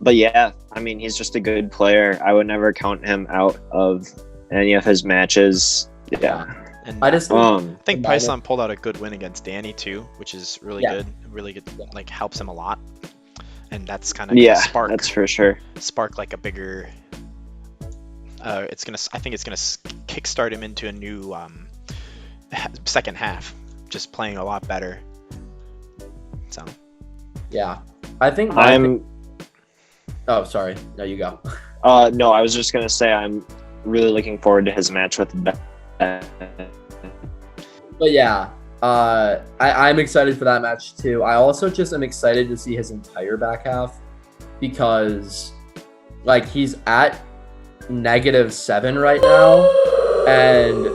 But yeah, I mean, he's just a good player. I would never count him out of any of his matches. Yeah. And I just think Python pulled out a good win against Danny too, which is really good. Really good, like helps him a lot. And that's kind of spark. That's for sure. Spark like a bigger. I think it's gonna kickstart him into a new second half, just playing a lot better. So. Yeah, I think. Oh, sorry. No, you go. No, I was just gonna say I'm really looking forward to his match with Ben. But yeah, I'm excited for that match too. I also just am excited to see his entire back half because, like, he's at -7 right now, and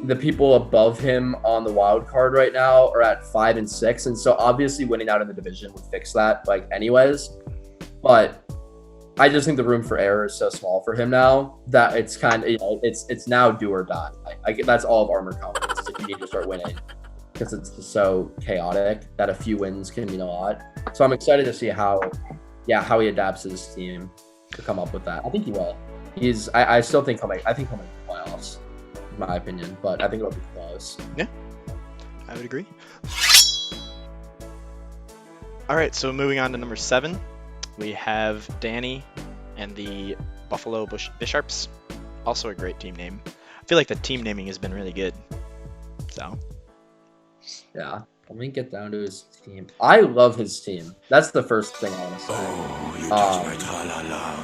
the people above him on the wild card right now are at 5 and 6, and so obviously winning out in the division would fix that, like, anyways. But I just think the room for error is so small for him now that it's kind of, it's now do or die. That's all of Armor confidence is if you need to start winning because it's just so chaotic that a few wins can mean a lot. So I'm excited to see how he adapts his team to come up with that. I think he will. I still think he'll make the playoffs, in my opinion, but I think it'll be close. Yeah, I would agree. All right, so moving on to number 7. We have Danny and the Buffalo Bisharps. Also a great team name. I feel like the team naming has been really good. So. Yeah, let me get down to his team. I love his team. That's the first thing I want to say. Oh, you touch my tra-la-la.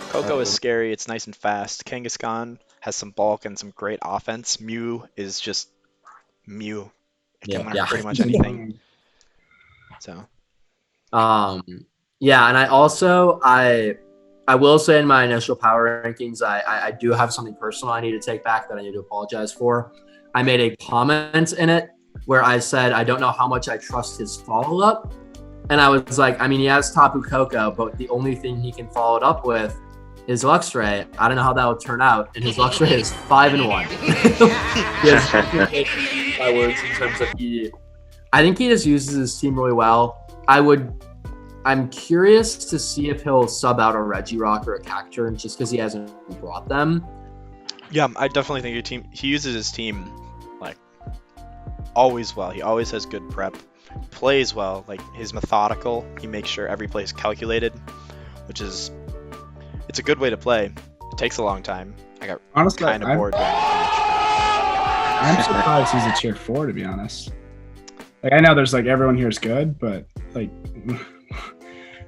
Coco is scary. It's nice and fast. Kangaskhan has some bulk and some great offense. Mew is just Mew. It Yeah, can learn yeah. pretty much anything. So Yeah, and I will say in my initial power rankings, I do have something personal I need to take back that I need to apologize for. I made a comment in it where I said I don't know how much I trust his follow up, and I was like, I mean, he has Tapu Koko, but the only thing he can follow it up with is Luxray. I don't know how that will turn out, and his Luxray is 5-1. Yes, my words in terms of I think he just uses his team really well. I'm curious to see if he'll sub out a Regirock or a Cacturne just because he hasn't brought them. yeah, I definitely think he uses his team like always well. He always has good prep, plays well, like he's methodical. He makes sure every play is calculated, which is it's a good way to play. It takes a long time. I got Honestly, kind of bored during the match. I'm surprised he's a tier 4, to be honest. Like, I know there's like everyone here is good, but like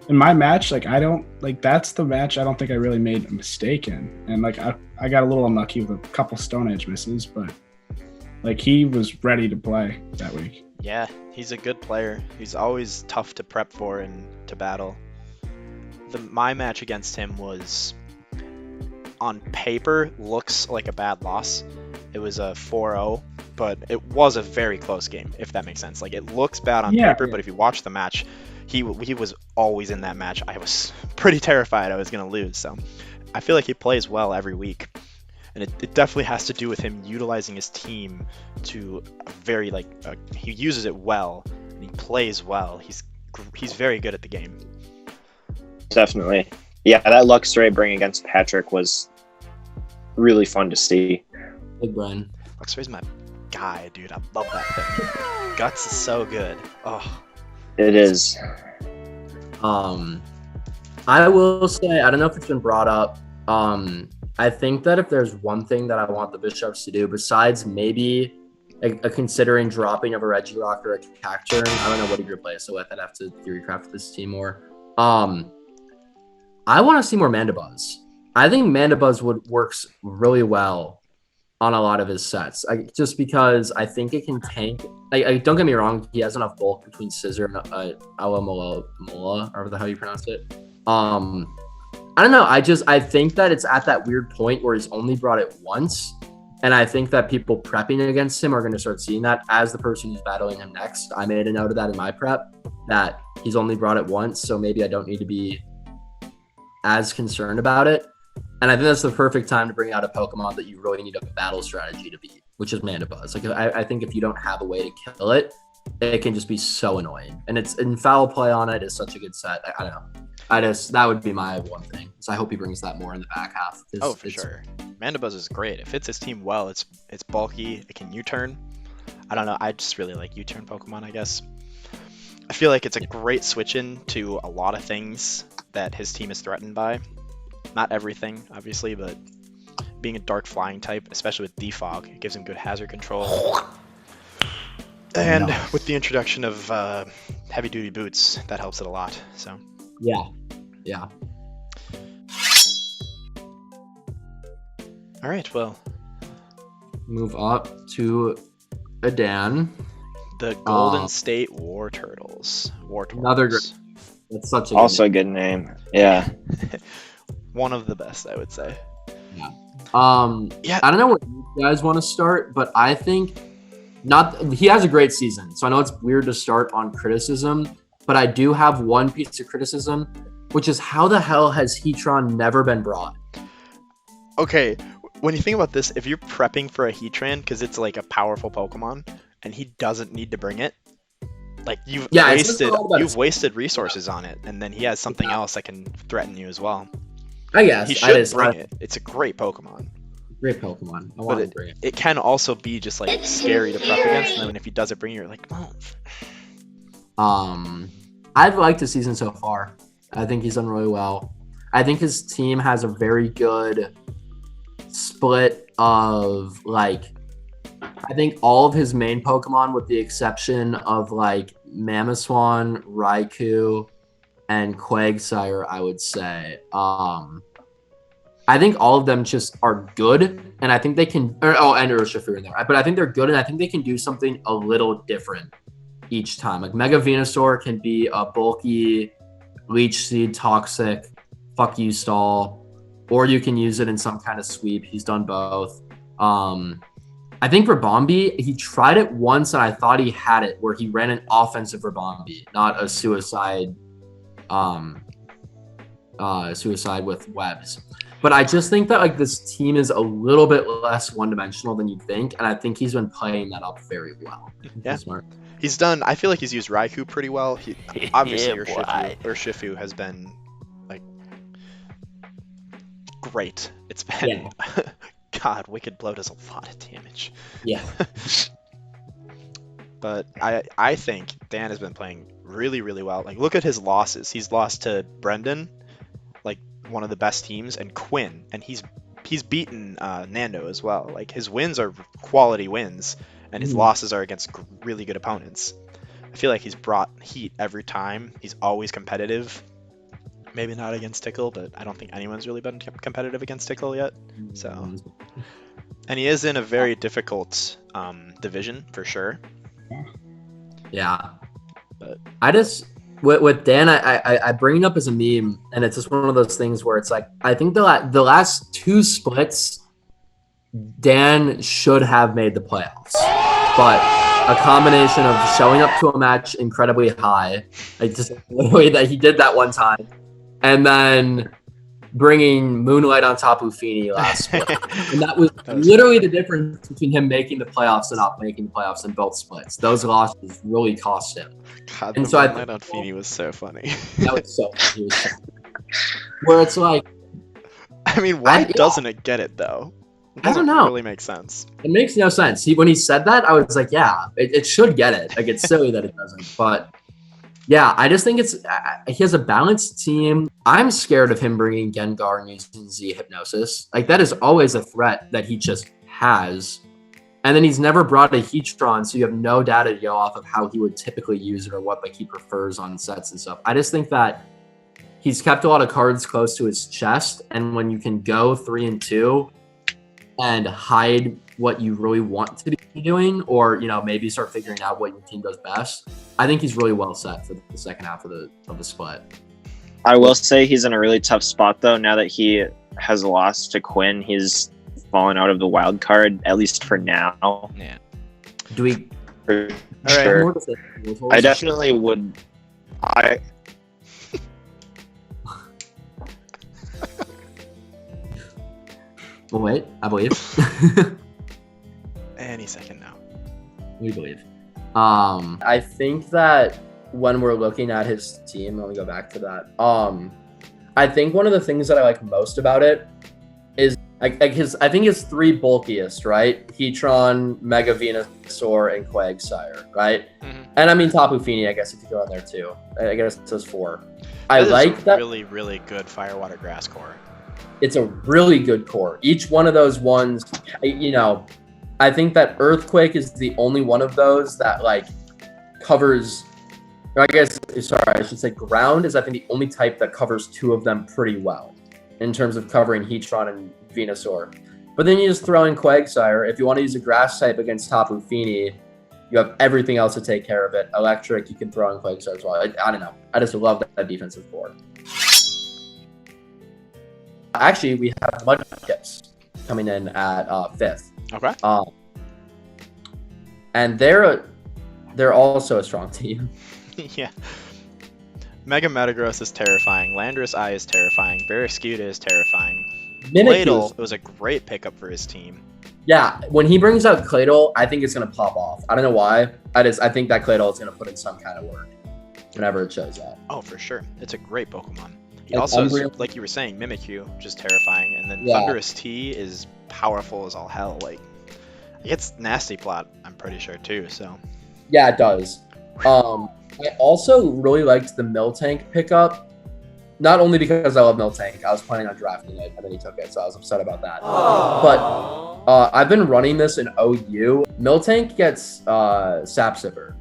in my match, like I don't like that's the match I don't think I really made a mistake in. And like I got a little unlucky with a couple Stone Edge misses, but like he was ready to play that week. Yeah, he's a good player. He's always tough to prep for and to battle. My match against him was, on paper, looks like a bad loss. It was a 4-0, but it was a very close game, if that makes sense. Like, it looks bad on paper, but if you watch the match, he was always in that match. I was pretty terrified I was going to lose, so I feel like he plays well every week. And it definitely has to do with him utilizing his team to very, he uses it well, and he plays well. He's very good at the game. Definitely. Yeah, that Luxray bring against Patrick was really fun to see. Big Brian. Luxray's my guy, dude. I love that thing. Guts is so good. Oh. It is. I will say, I don't know if it's been brought up. I think that if there's one thing that I want the Bishops to do, besides maybe a considering dropping of a Regirock or a Cacturne, I don't know what he replace it with. I'd have to theorycraft this team more. I want to see more Mandibuzz. I think Mandibuzz works really well on a lot of his sets. Just because I think it can tank. Don't get me wrong, he has enough bulk between Scissor and Alamola, however the hell you pronounce it. I don't know. I think that it's at that weird point where he's only brought it once. And I think that people prepping against him are going to start seeing that as the person who's battling him next. I made a note of that in my prep, that he's only brought it once. So maybe I don't need to be as concerned about it. And I think that's the perfect time to bring out a Pokemon that you really need a battle strategy to beat, which is Mandibuzz. Like, I think if you don't have a way to kill it, it can just be so annoying. And Foul Play on it is such a good set. I don't know. That would be my one thing. So I hope he brings that more in the back half. Oh, for sure. Mandibuzz is great. It fits his team well. It's bulky. It can U-turn. I don't know. I just really like U-turn Pokemon, I guess. I feel like it's a great switch-in to a lot of things that his team is threatened by. Not everything, obviously, but being a dark flying type, especially with Defog, it gives him good hazard control. And with the introduction of heavy-duty boots, that helps it a lot. So yeah. All right, well, move up to Adan. The Golden State Wartotles. Another great. That's such a good name. Yeah. One of the best, I would say. Yeah. I don't know what you guys want to start, but I think he has a great season. So I know it's weird to start on criticism, but I do have one piece of criticism, which is how the hell has Heatran never been brought? Okay, when you think about this, if you're prepping for a Heatran because it's like a powerful Pokemon and he doesn't need to bring it, like you've wasted resources on it, and then he has something else that can threaten you as well. I guess he should bring it. It's a great Pokemon. Great Pokemon. I want to bring it. It can also be just like scary to prep against, and then if he doesn't bring it, you're like, oh. I've liked the season so far. I think he's done really well. I think his team has a very good split of I think all of his main Pokemon, with the exception of Mamoswine, Raikou, and Quagsire, I would say. I I think all of them just are good, and I think they can. And Urshifu in there, but I think they're good, and I think they can do something a little different each time. Like Mega Venusaur can be a bulky Leech Seed, Toxic, fuck you stall, or you can use it in some kind of sweep. He's done both. I think Rabombi, he tried it once, and I thought he had it, where he ran an offensive Rabombi, not a suicide with webs. But I just think that like this team is a little bit less one-dimensional than you'd think, and I think he's been playing that up very well. Yeah. He's smart. He's done. I feel like he's used Raikou pretty well. Obviously, Urshifu has been like great. It's been God. Wicked Blow does a lot of damage. Yeah. But I think Dan has been playing really, really well. Like, look at his losses. He's lost to Brendan, like one of the best teams, and Quinn, and he's beaten Nando as well. Like, his wins are quality wins, and his losses are against really good opponents. I feel like he's brought heat every time. He's always competitive. Maybe not against Tickle, but I don't think anyone's really been competitive against Tickle yet. So, and he is in a very difficult division for sure. Yeah. But I just with Dan, I bring it up as a meme, and it's just one of those things where it's like I think the last two splits, Dan should have made the playoffs, but a combination of showing up to a match incredibly high, like just literally that he did that one time, and then bringing Moonlight on Tapu Fini last split. And that was literally the difference between him making the playoffs and not making the playoffs in both splits. Those losses really cost him. God, and the so Moonlight on Fini was so funny. That was so funny. Where it's like, I mean, why doesn't it get it though? It I don't know. Really makes sense. It makes no sense. When he said that, I was like, yeah, it should get it. Like, it's silly that it doesn't, but yeah, I just think he has a balanced team. I'm scared of him bringing Gengar and using Z Hypnosis. Like, that is always a threat that he just has. And then he's never brought a Heatron, so you have no data to go off of how he would typically use it or what like he prefers on sets and stuff. I just think that he's kept a lot of cards close to his chest, and when you can go 3 and 2 and hide what you really want to be doing, or maybe start figuring out what your team does best, I think he's really well set for the second half of the split. I will say he's in a really tough spot though. Now that he has lost to Quinn, he's fallen out of the wild card, at least for now. Yeah. Do we? For All right. sure. I definitely would. We'll wait. I believe. Any second now. We believe. I think that when we're looking at his team, let me go back to that. I think one of the things that I like most about it is like I think his 3 bulkiest, right? Heatron, Mega Venusaur, and Quagsire, right? Mm-hmm. And I mean Tapu Fini, I guess if you go in there too. I guess it says 4. That is like that. Really, really good Fire Water Grass core. It's a really good core. Each one of those ones, I think that Earthquake is the only one of those that like covers, or I should say Ground is I think the only type that covers 2 of them pretty well in terms of covering Heatron and Venusaur. But then you just throw in Quagsire. If you want to use a grass type against Tapu Fini, you have everything else to take care of it. Electric, you can throw in Quagsire as well. I don't know. I just love that defensive core. Actually, we have Mudkips coming in at 5th. Okay. And they're also a strong team. Yeah. Mega Metagross is terrifying. Landorus Eye is terrifying. Barraskewda is terrifying. Claydol was a great pickup for his team. Yeah, when he brings out Claydol, I think it's gonna pop off. I don't know why. I think that Claydol is gonna put in some kind of work whenever it shows up. Oh, for sure. It's a great Pokemon. He also is, like you were saying, Mimikyu, which is terrifying, and then Thunderous T is powerful as all hell. Like, it's Nasty Plot, I'm pretty sure too. So. Yeah, it does. I also really liked the Miltank pickup, not only because I love Miltank. I was planning on drafting it, and then he took it, so I was upset about that. Aww. But I've been running this in OU. Miltank gets Sap Sipper,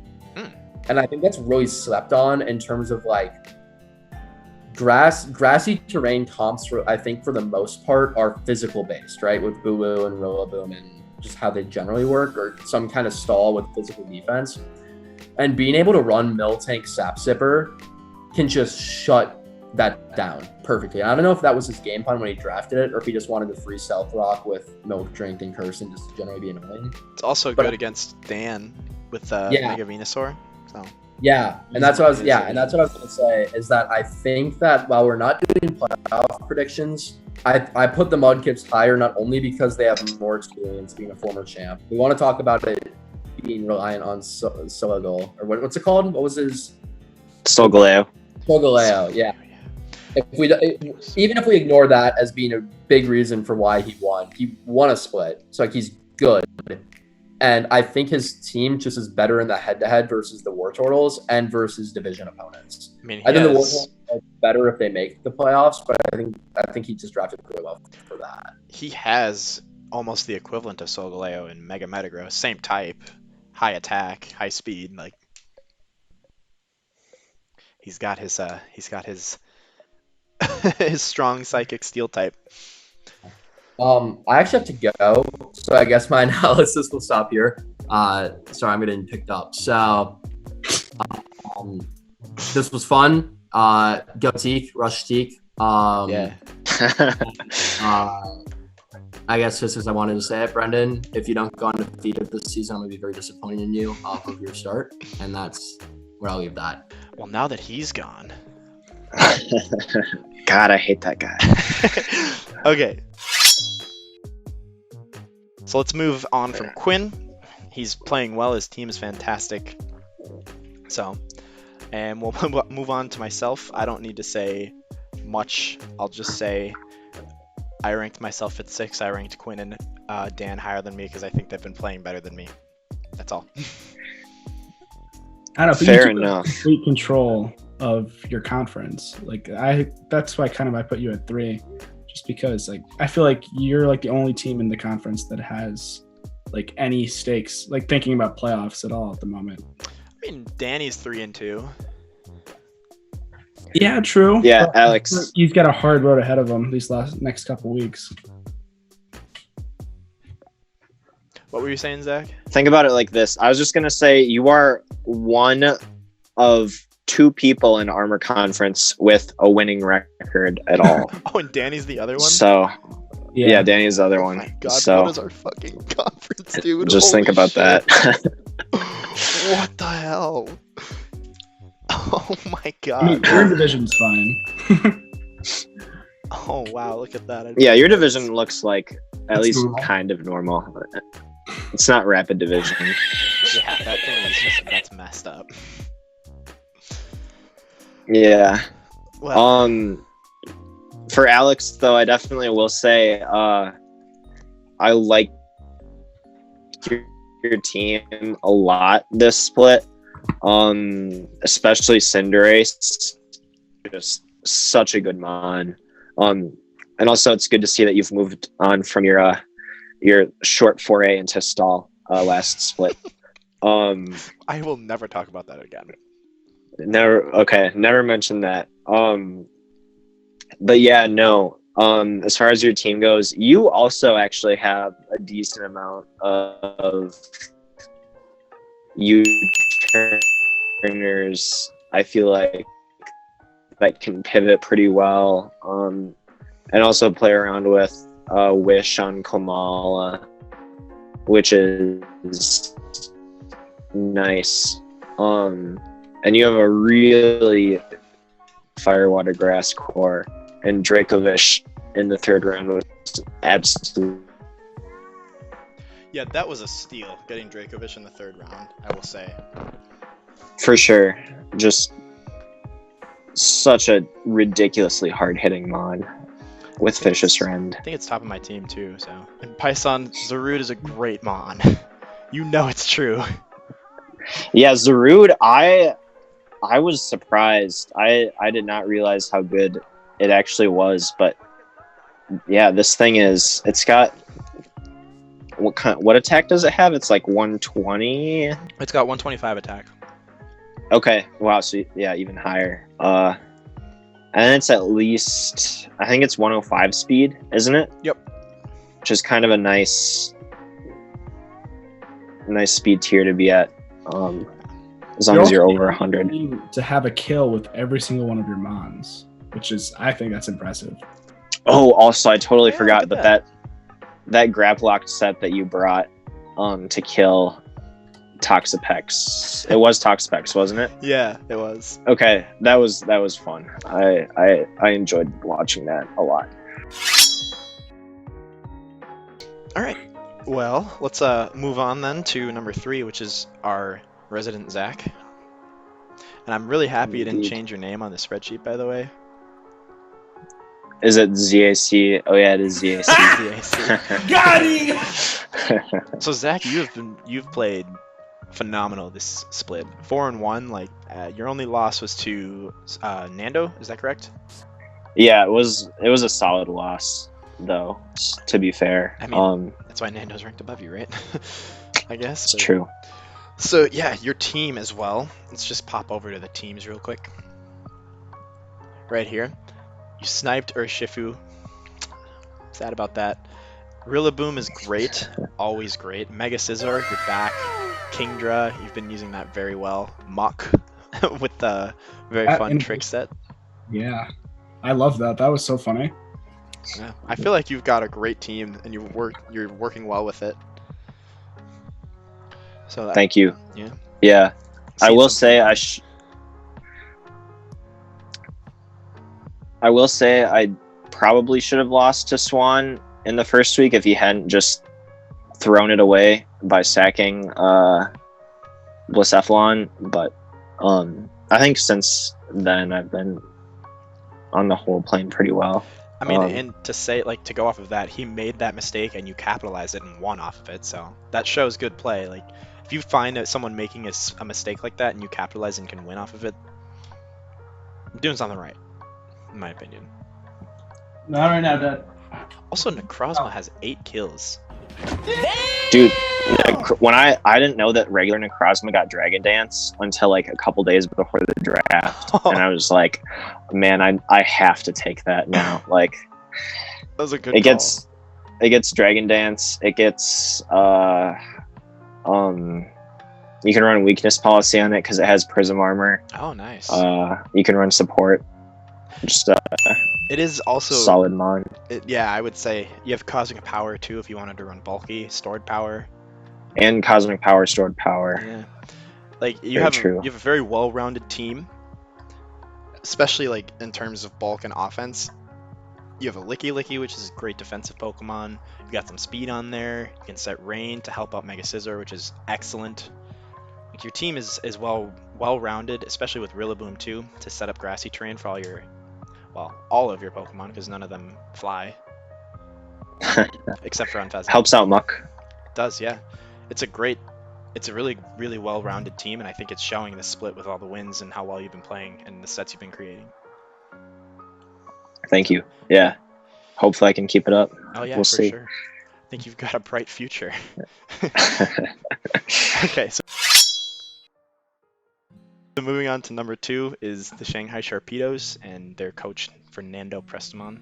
and I think that's really slept on in terms of like grassy terrain comps I think for the most part are physical based, right? With Boo and Rillaboom and just how they generally work, or some kind of stall with physical defense. And being able to run Miltank Sapsipper can just shut that down perfectly. I don't know if that was his game plan when he drafted it, or if he just wanted to free Stealth Rock with Milk Drink and Curse and just generally be annoying. It's also good against Dan with Mega Venusaur. So yeah, and that's what I was gonna say, is that I think that while we're not doing playoff predictions, I put the Mudkips higher not only because they have more experience being a former champ. We want to talk about it being reliant on Solgaleo, or what's it called? What was his? Solgaleo. Solgaleo, yeah. Even if we ignore that as being a big reason for why he won a split. So like he's good. And I think his team just is better in the head-to-head versus the Wartotles and versus division opponents. I think the Wartotles are better if they make the playoffs, but I think he just drafted really well for that. He has almost the equivalent of Solgaleo in Mega Metagross. Same type, high attack, high speed. Like he's got his his strong Psychic Steel type. I actually have to go, so I guess my analysis will stop here. Sorry, I'm getting picked up. So, this was fun. Go Teak, Rush Teak. Yeah. I guess just as I wanted to say it, Brendan, if you don't go undefeated this season, I'm going to be very disappointed in you off of your start, and that's where I'll leave that. Well, now that he's gone. God, I hate that guy. Okay. So let's move on from Quinn. He's playing well. His team is fantastic. So, and we'll move on to myself. I don't need to say much. I'll just say I ranked myself at 6. I ranked Quinn and Dan higher than me because I think they've been playing better than me. That's all. I don't know. Fair enough. Complete control of your conference. That's why I put you at 3. Just because I feel like you're the only team in the conference that has any stakes, thinking about playoffs at all at the moment. I mean, Danny's 3-2. Yeah, true. Yeah, Alex. He's got a hard road ahead of him these next couple weeks. What were you saying, Zach? Think about it like this. I was just gonna say you are one of 2 people in Armor Conference with a winning record at all. Oh, and Danny's the other one? So, yeah, Danny's the other one. Oh my God, so, what is our fucking conference, dude? Just think about that. What the hell? Oh my God. I mean, your division's fine. Oh, wow, look at that. Yeah, your division looks like at least normal. kind of normal. It's not rapid division. Yeah, that thing is that's messed up. Yeah. Well, for Alex though, I definitely will say I like your team a lot this split. Especially Cinderace, just such a good mon. And also it's good to see that you've moved on from your short foray into stall last split. I will never talk about that again. Never mention that. But yeah, no. As far as your team goes, you also actually have a decent amount of U-turners, I feel like, that can pivot pretty well. And also play around with Wish on Kamala, which is nice. And you have a really Firewater Grass core, and Dracovish in the 3rd round was absolute. Yeah, that was a steal, getting Dracovish in the 3rd round, I will say. For sure. Just such a ridiculously hard-hitting mon with Vicious Rend. I think it's top of my team too, so. And Python, Zarude is a great mon. You know it's true. Yeah, Zarude, I was surprised. I did not realize how good it actually was, but yeah, this thing it's got what attack does it have? It's 120. It's got 125 attack. Okay, wow, so yeah, even higher. And it's at least, I think it's 105 speed, isn't it? Yep. Which is kind of a nice speed tier to be at. As long as you're over 100. To have a kill with every single one of your mons, which is, I think that's impressive. Oh, also, I totally Yeah, forgot, look but at that grab locked set that you brought to kill Toxapex. It was Toxapex, wasn't it? Yeah, it was. Okay, that was fun. I enjoyed watching that a lot. All right. Well, let's move on then to number 3, which is our resident Zach. And I'm really happy you didn't Indeed. change your name on the spreadsheet, by the way. Is it ZAC? Oh yeah, it is ZAC. ZAC. Got it! So Zach, you've played phenomenal this split. 4-1. Like your only loss was to Nando. Is that correct? Yeah, it was a solid loss, though. To be fair, I mean, that's why Nando's ranked above you, right? I guess. it's but- true. So yeah, your team as well. Let's just pop over to the teams real quick. Right here. You sniped Urshifu. Sad about that. Rillaboom is great. Always great. Mega Scizor, you're back. Kingdra, you've been using that very well. Mach with the very fun and- trick set. Yeah, I love that. That was so funny. Yeah. I feel like you've got a great team and you're working well with it. So Thank you. Yeah. Yeah, I seen will some- say I will say I probably should have lost to Swan in the first week if he hadn't just thrown it away by sacking Blissephalon. But I think since then I've been on the whole playing pretty well. I mean, and to go off of that, he made that mistake and you capitalized it and won off of it. So that shows good play. Like, if you find that someone making a mistake like that and you capitalize and can win off of it, you're doing something right, in my opinion. Not right now, Dad. Also, Necrozma has 8 kills. Dude, when I didn't know that regular Necrozma got Dragon Dance until like a couple days before the draft, and I was like, man, I have to take that now. Like, That was a good it call. gets Dragon Dance. It gets you can run weakness policy on it because it has Prism Armor. Oh, nice. You can run support. Just it is also solid mon. Yeah, I would say you have Cosmic Power too if you wanted to run bulky, stored power. And Cosmic Power, stored power. Yeah. Like you Very have true. you have a very well-rounded team, especially like in terms of bulk and offense. You have a Licky, which is a great defensive Pokemon. You got some speed on there. You can set Rain to help out Mega Scizor, which is excellent. Like your team is well-rounded, especially with Rillaboom too, to set up grassy terrain for all of your Pokemon, because none of them fly, except for Unfezant. Helps out Muck. It does, yeah. It's a really, really well-rounded team, and I think it's showing this split with all the wins and how well you've been playing and the sets you've been creating. Thank you. Yeah. Hopefully I can keep it up. Oh yeah, We'll for see. sure. I think you've got a bright future. Okay, so moving on to number 2 is the Shanghai Sharpedos and their coach Fernando Prestamon.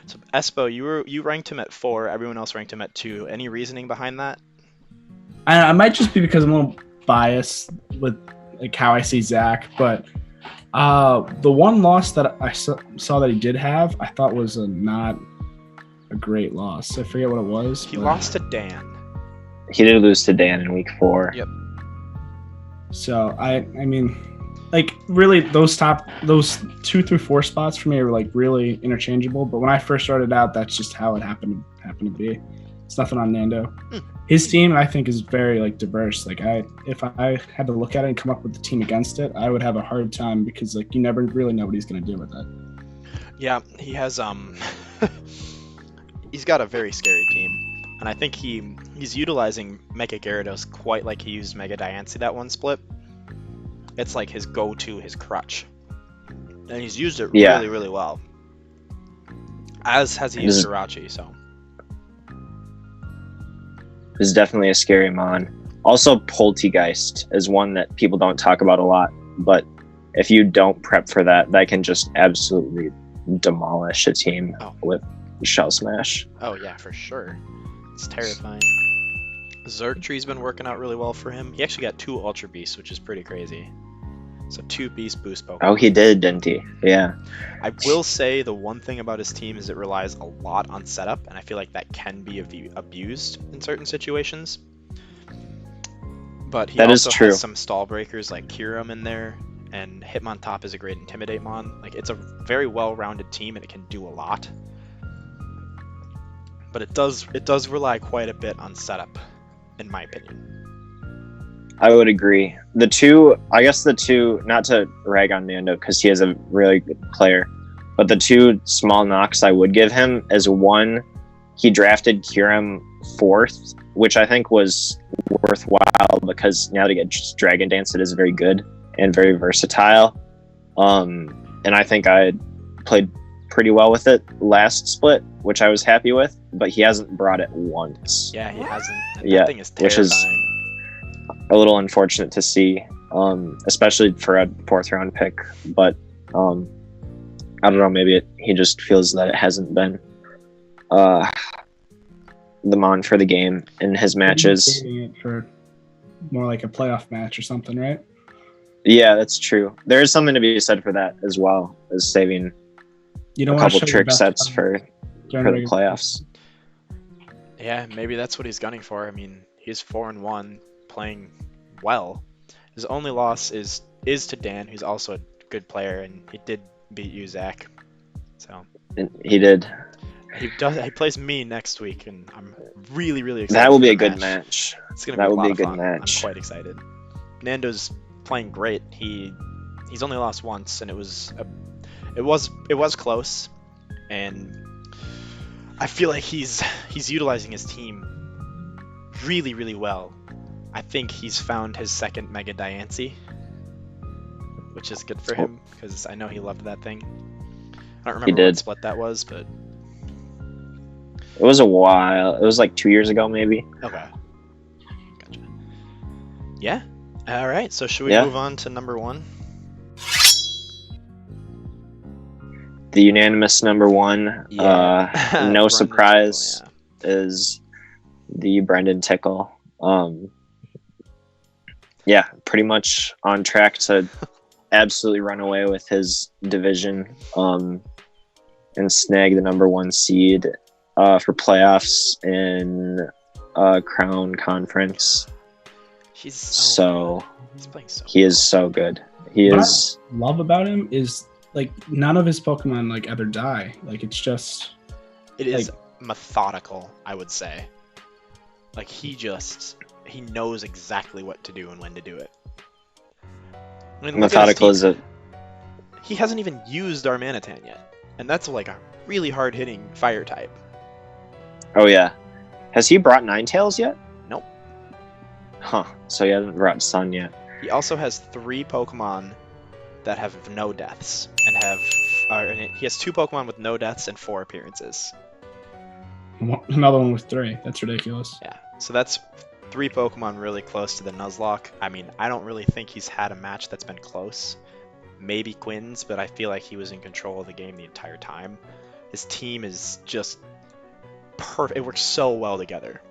So Espo, you ranked him at 4. Everyone else ranked him at 2. Any reasoning behind that? I might just be because I'm a little biased with like how I see Zach, but the one loss that I saw that he did have, I thought was not a great loss. I forget what it was. He but- lost to Dan. He did lose to Dan in week 4. Yep. So I mean, like really those 2 through 4 spots for me are like really interchangeable. But when I first started out, that's just how it happened to be. It's nothing on Nando. His team, I think, is very like diverse. Like if I had to look at it and come up with the team against it, I would have a hard time because like you never really know what he's gonna do with it. Yeah, he has he's got a very scary team, and I think he's utilizing Mega Gyarados quite like he used Mega Diancie that one split. It's like his go-to, his crutch, and he's used it Yeah. really, really well. As has he This used is- Jirachi, so This is definitely a scary mon. Also, Poltegeist is one that people don't talk about a lot, but if you don't prep for that, that can just absolutely demolish a team with Shell Smash. Oh yeah, for sure. It's terrifying. Xurktree's been working out really well for him. He actually got 2 Ultra Beasts, which is pretty crazy. So 2 Beast boost Pokemon. Oh, he did, didn't he? Yeah. I will say the one thing about his team is it relies a lot on setup, and I feel like that can be abused in certain situations. But he That is also true. has some stall breakers like Kyurem in there, and Hitmontop is a great Intimidate mon. Like, it's a very well-rounded team, and it can do a lot. But it does rely quite a bit on setup, in my opinion. I would agree. The two, not to rag on Nando because he is a really good player, but the 2 small knocks I would give him is, one, he drafted Kyurem 4th, which I think was worthwhile because now to get Dragon Dance, it is very good and very versatile. And I think I played pretty well with it last split, which I was happy with, but he hasn't brought it once. Yeah, he hasn't. And Yeah, that thing is which is terrifying. a little unfortunate to see, especially for a 4th round pick. But I don't know, maybe he just feels that it hasn't been the mon for the game in his matches. Saving it for more like a playoff match or something, right? Yeah, that's true. There is something to be said for that as well, as saving You a don't want couple to show your trick best sets time for during the regular- playoffs. Yeah, maybe that's what he's gunning for. I mean, he's 4-1, playing well. His only loss is to Dan, who's also a good player, and he did beat you, Zach. So And he did. he plays me next week, and I'm really, really excited. That will for be the a good match. It's gonna That be a will lot be a of good fun. match. I'm quite excited. Nando's playing great. He's only lost once, and it was close, and I feel like he's utilizing his team really, really well. I think he's found his second Mega Diancie, which is good for him because I know he loved that thing. I don't remember what did. split that was, but It was a while. It was like 2 years ago, maybe. okay. Gotcha. Yeah. All right. So should we Yeah. move on to number 1? The unanimous number 1, no Brendan surprise, Tickle, is the Brendan Tickle. Yeah, pretty much on track to absolutely run away with his division and snag the number 1 seed for playoffs in Crown Conference. He's he's playing so. He is so good. He What is. I love about him is like none of his Pokemon like ever die. Like it's just It is methodical, I would say. Like he knows exactly what to do and when to do it. I mean, look at his Methodical team. is a. He hasn't even used our Manitan yet, and that's like a really hard-hitting fire type. Oh yeah, has he brought Ninetales yet? Nope. Huh. So he hasn't brought Sun yet. He also has 3 Pokemon that have no deaths, and he has 2 Pokemon with no deaths and 4 appearances. another one with 3. That's ridiculous. Yeah, so that's 3 Pokemon really close to the Nuzlocke. I mean, I don't really think he's had a match that's been close. Maybe Quinn's, but I feel like he was in control of the game the entire time. His team is just perfect. It works so well together.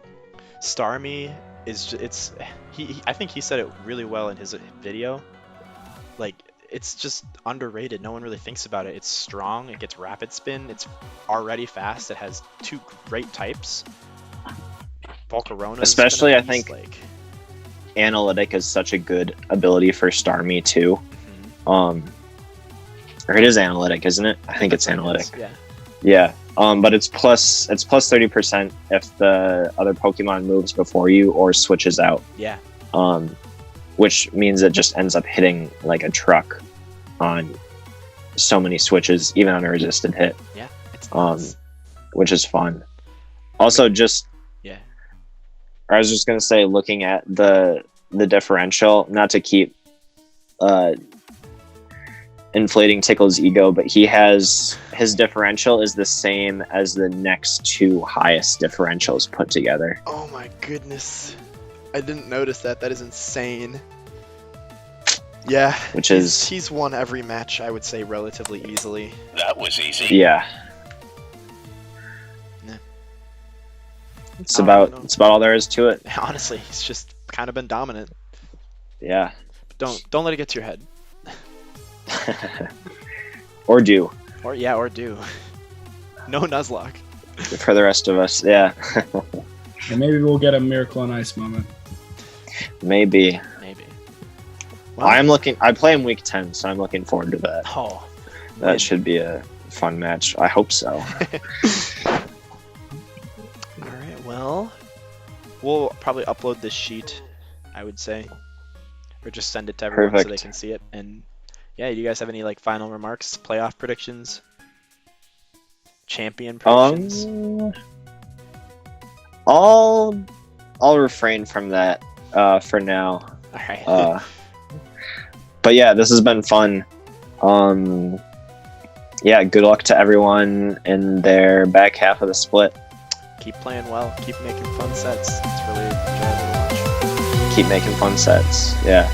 Starmie is I think he said it really well in his video. Like, it's just underrated. No one really thinks about it. It's strong. It gets rapid spin. It's already fast. It has 2 great types. Volcarona. Especially, I think, Analytic is such a good ability for Starmie too. Mm-hmm. Or it is Analytic, isn't it? I think it's Analytic. Yeah. Yeah. But it's plus 30% if the other Pokemon moves before you or switches out. Yeah. Which means it just ends up hitting like a truck on so many switches, even on a resisted hit. Yeah. It's nuts. Which is fun. Also, Yeah. I was just gonna say, looking at the differential, not to keep inflating Tickle's ego, but his differential is the same as the next 2 highest differentials put together. Oh my goodness. I didn't notice that. That is insane. Yeah, which is he's won every match, I would say, relatively easily. That was easy. yeah. Yeah. It's I don't about know. all there is to it. Honestly, he's just kind of been dominant. Yeah. Don't let it get to your head. Or do Or do. No Nuzlocke. for the rest of us. Yeah. And maybe we'll get a Miracle on Ice moment. Maybe. Maybe. I play in week 10, so I'm looking forward to that. Oh. That should be a fun match. I hope so. Alright, well, we'll probably upload this sheet, I would say. Or just send it to everyone so they Perfect. can see it. And yeah, do you guys have any like final remarks? Playoff predictions? Champion predictions? I'll refrain from that for now. Alright. But yeah, this has been fun. Yeah, good luck to everyone in their back half of the split. Keep playing well. Keep making fun sets. It's really enjoyable to watch. Keep making fun sets. Yeah.